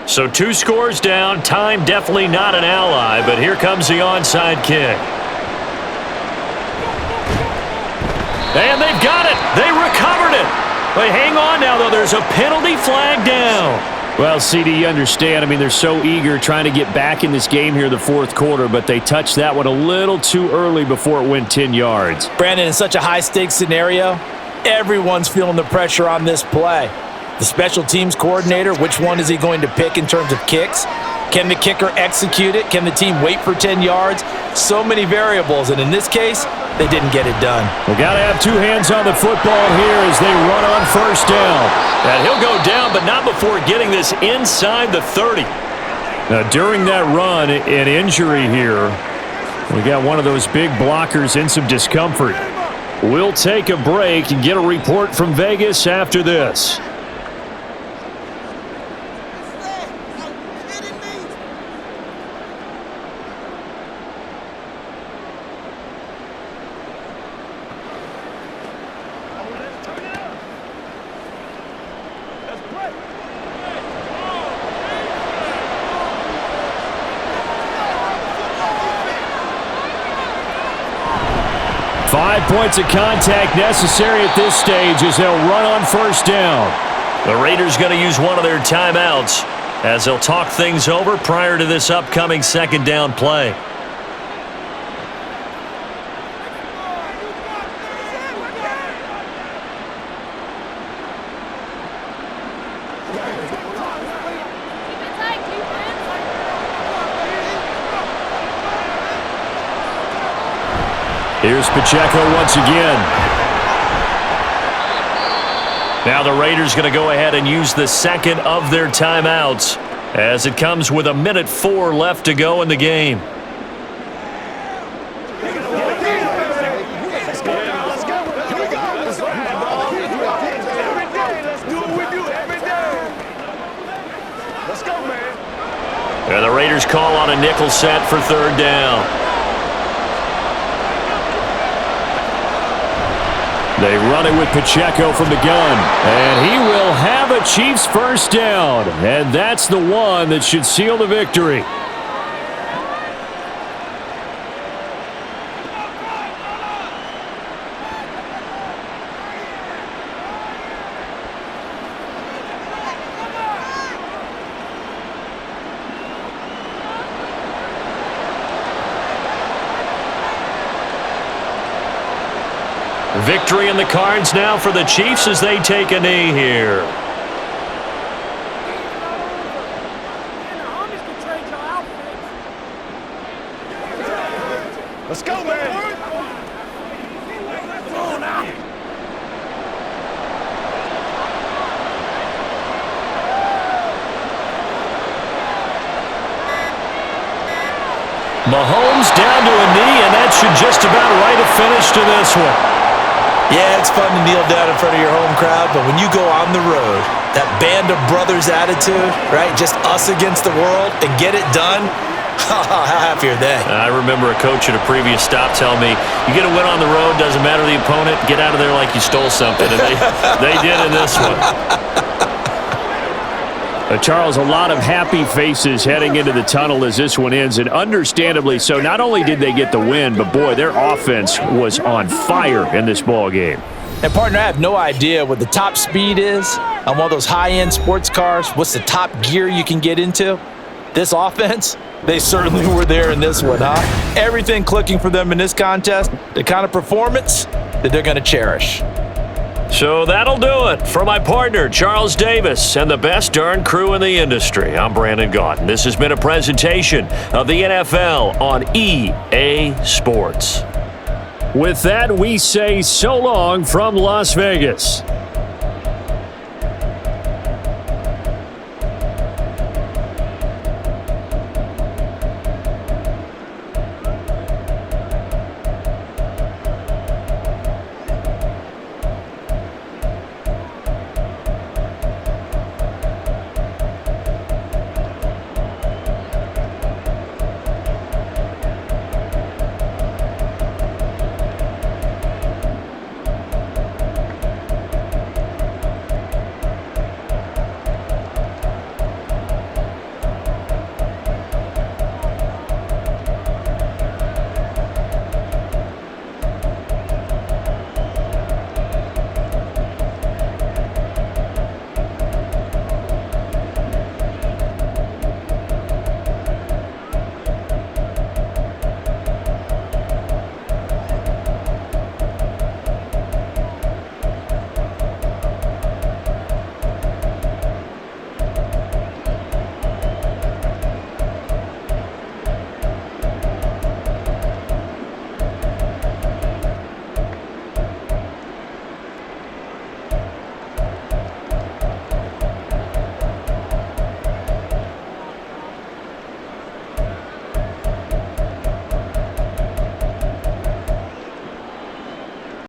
Speaker 2: So 2 scores down, time definitely not an ally, but here comes the onside kick. And they've got it. They recovered it. But hang on now, though. There's a penalty flag down.
Speaker 1: Well, CD, you understand. I mean, they're so eager trying to get back in this game here in the 4th quarter, but they touched that one a little too early before it went 10 yards.
Speaker 3: Brandon, in such a high-stakes scenario, everyone's feeling the pressure on this play. The special teams coordinator, which one is he going to pick in terms of kicks? Can the kicker execute it? Can the team wait for 10 yards? So many variables, and in this case, they didn't get it done.
Speaker 1: We got to have 2 hands on the football here as they run on 1st down.
Speaker 2: And he'll go down, but not before getting this inside the 30.
Speaker 1: Now, during that run, an injury here. We got one of those big blockers in some discomfort. We'll take a break and get a report from Vegas after this. 5 points of contact necessary at this stage as they'll run on first down.
Speaker 2: The Raiders going to use one of their timeouts as they'll talk things over prior to this upcoming second down play.
Speaker 1: Here's Pacheco once again.
Speaker 2: Now the Raiders going to go ahead and use the second of their timeouts as it comes with 1:04 left to go in the game. And the Raiders call on a nickel set for third down.
Speaker 1: They run it with Pacheco from the gun. And he will have a Chiefs first down. And that's the one that should seal the victory.
Speaker 2: Victory in the cards now for the Chiefs as they take a knee here.
Speaker 4: Let's go, man.
Speaker 2: Mahomes down to a knee, and that should just about write a finish to this one.
Speaker 3: Yeah, it's fun to kneel down in front of your home crowd, but when you go on the road, that band of brothers attitude, right? Just us against the world and get it done. How happy are they?
Speaker 2: I remember a coach at a previous stop telling me, you get a win on the road, doesn't matter the opponent, get out of there like you stole something. And they did in this one.
Speaker 1: Charles, a lot of happy faces heading into the tunnel as this one ends, and understandably so. Not only did they get the win, but boy, their offense was on fire in this ball game.
Speaker 3: And partner, I have no idea what the top speed is on one of those high-end sports cars. What's the top gear you can get into? This offense, they certainly were there in this one, huh? Everything clicking for them in this contest, the kind of performance that they're going to cherish.
Speaker 2: So that'll do it for my partner, Charles Davis, and the best darn crew in the industry. I'm Brandon Gaudin. This has been a presentation of the NFL on EA Sports.
Speaker 1: With that, we say so long from Las Vegas.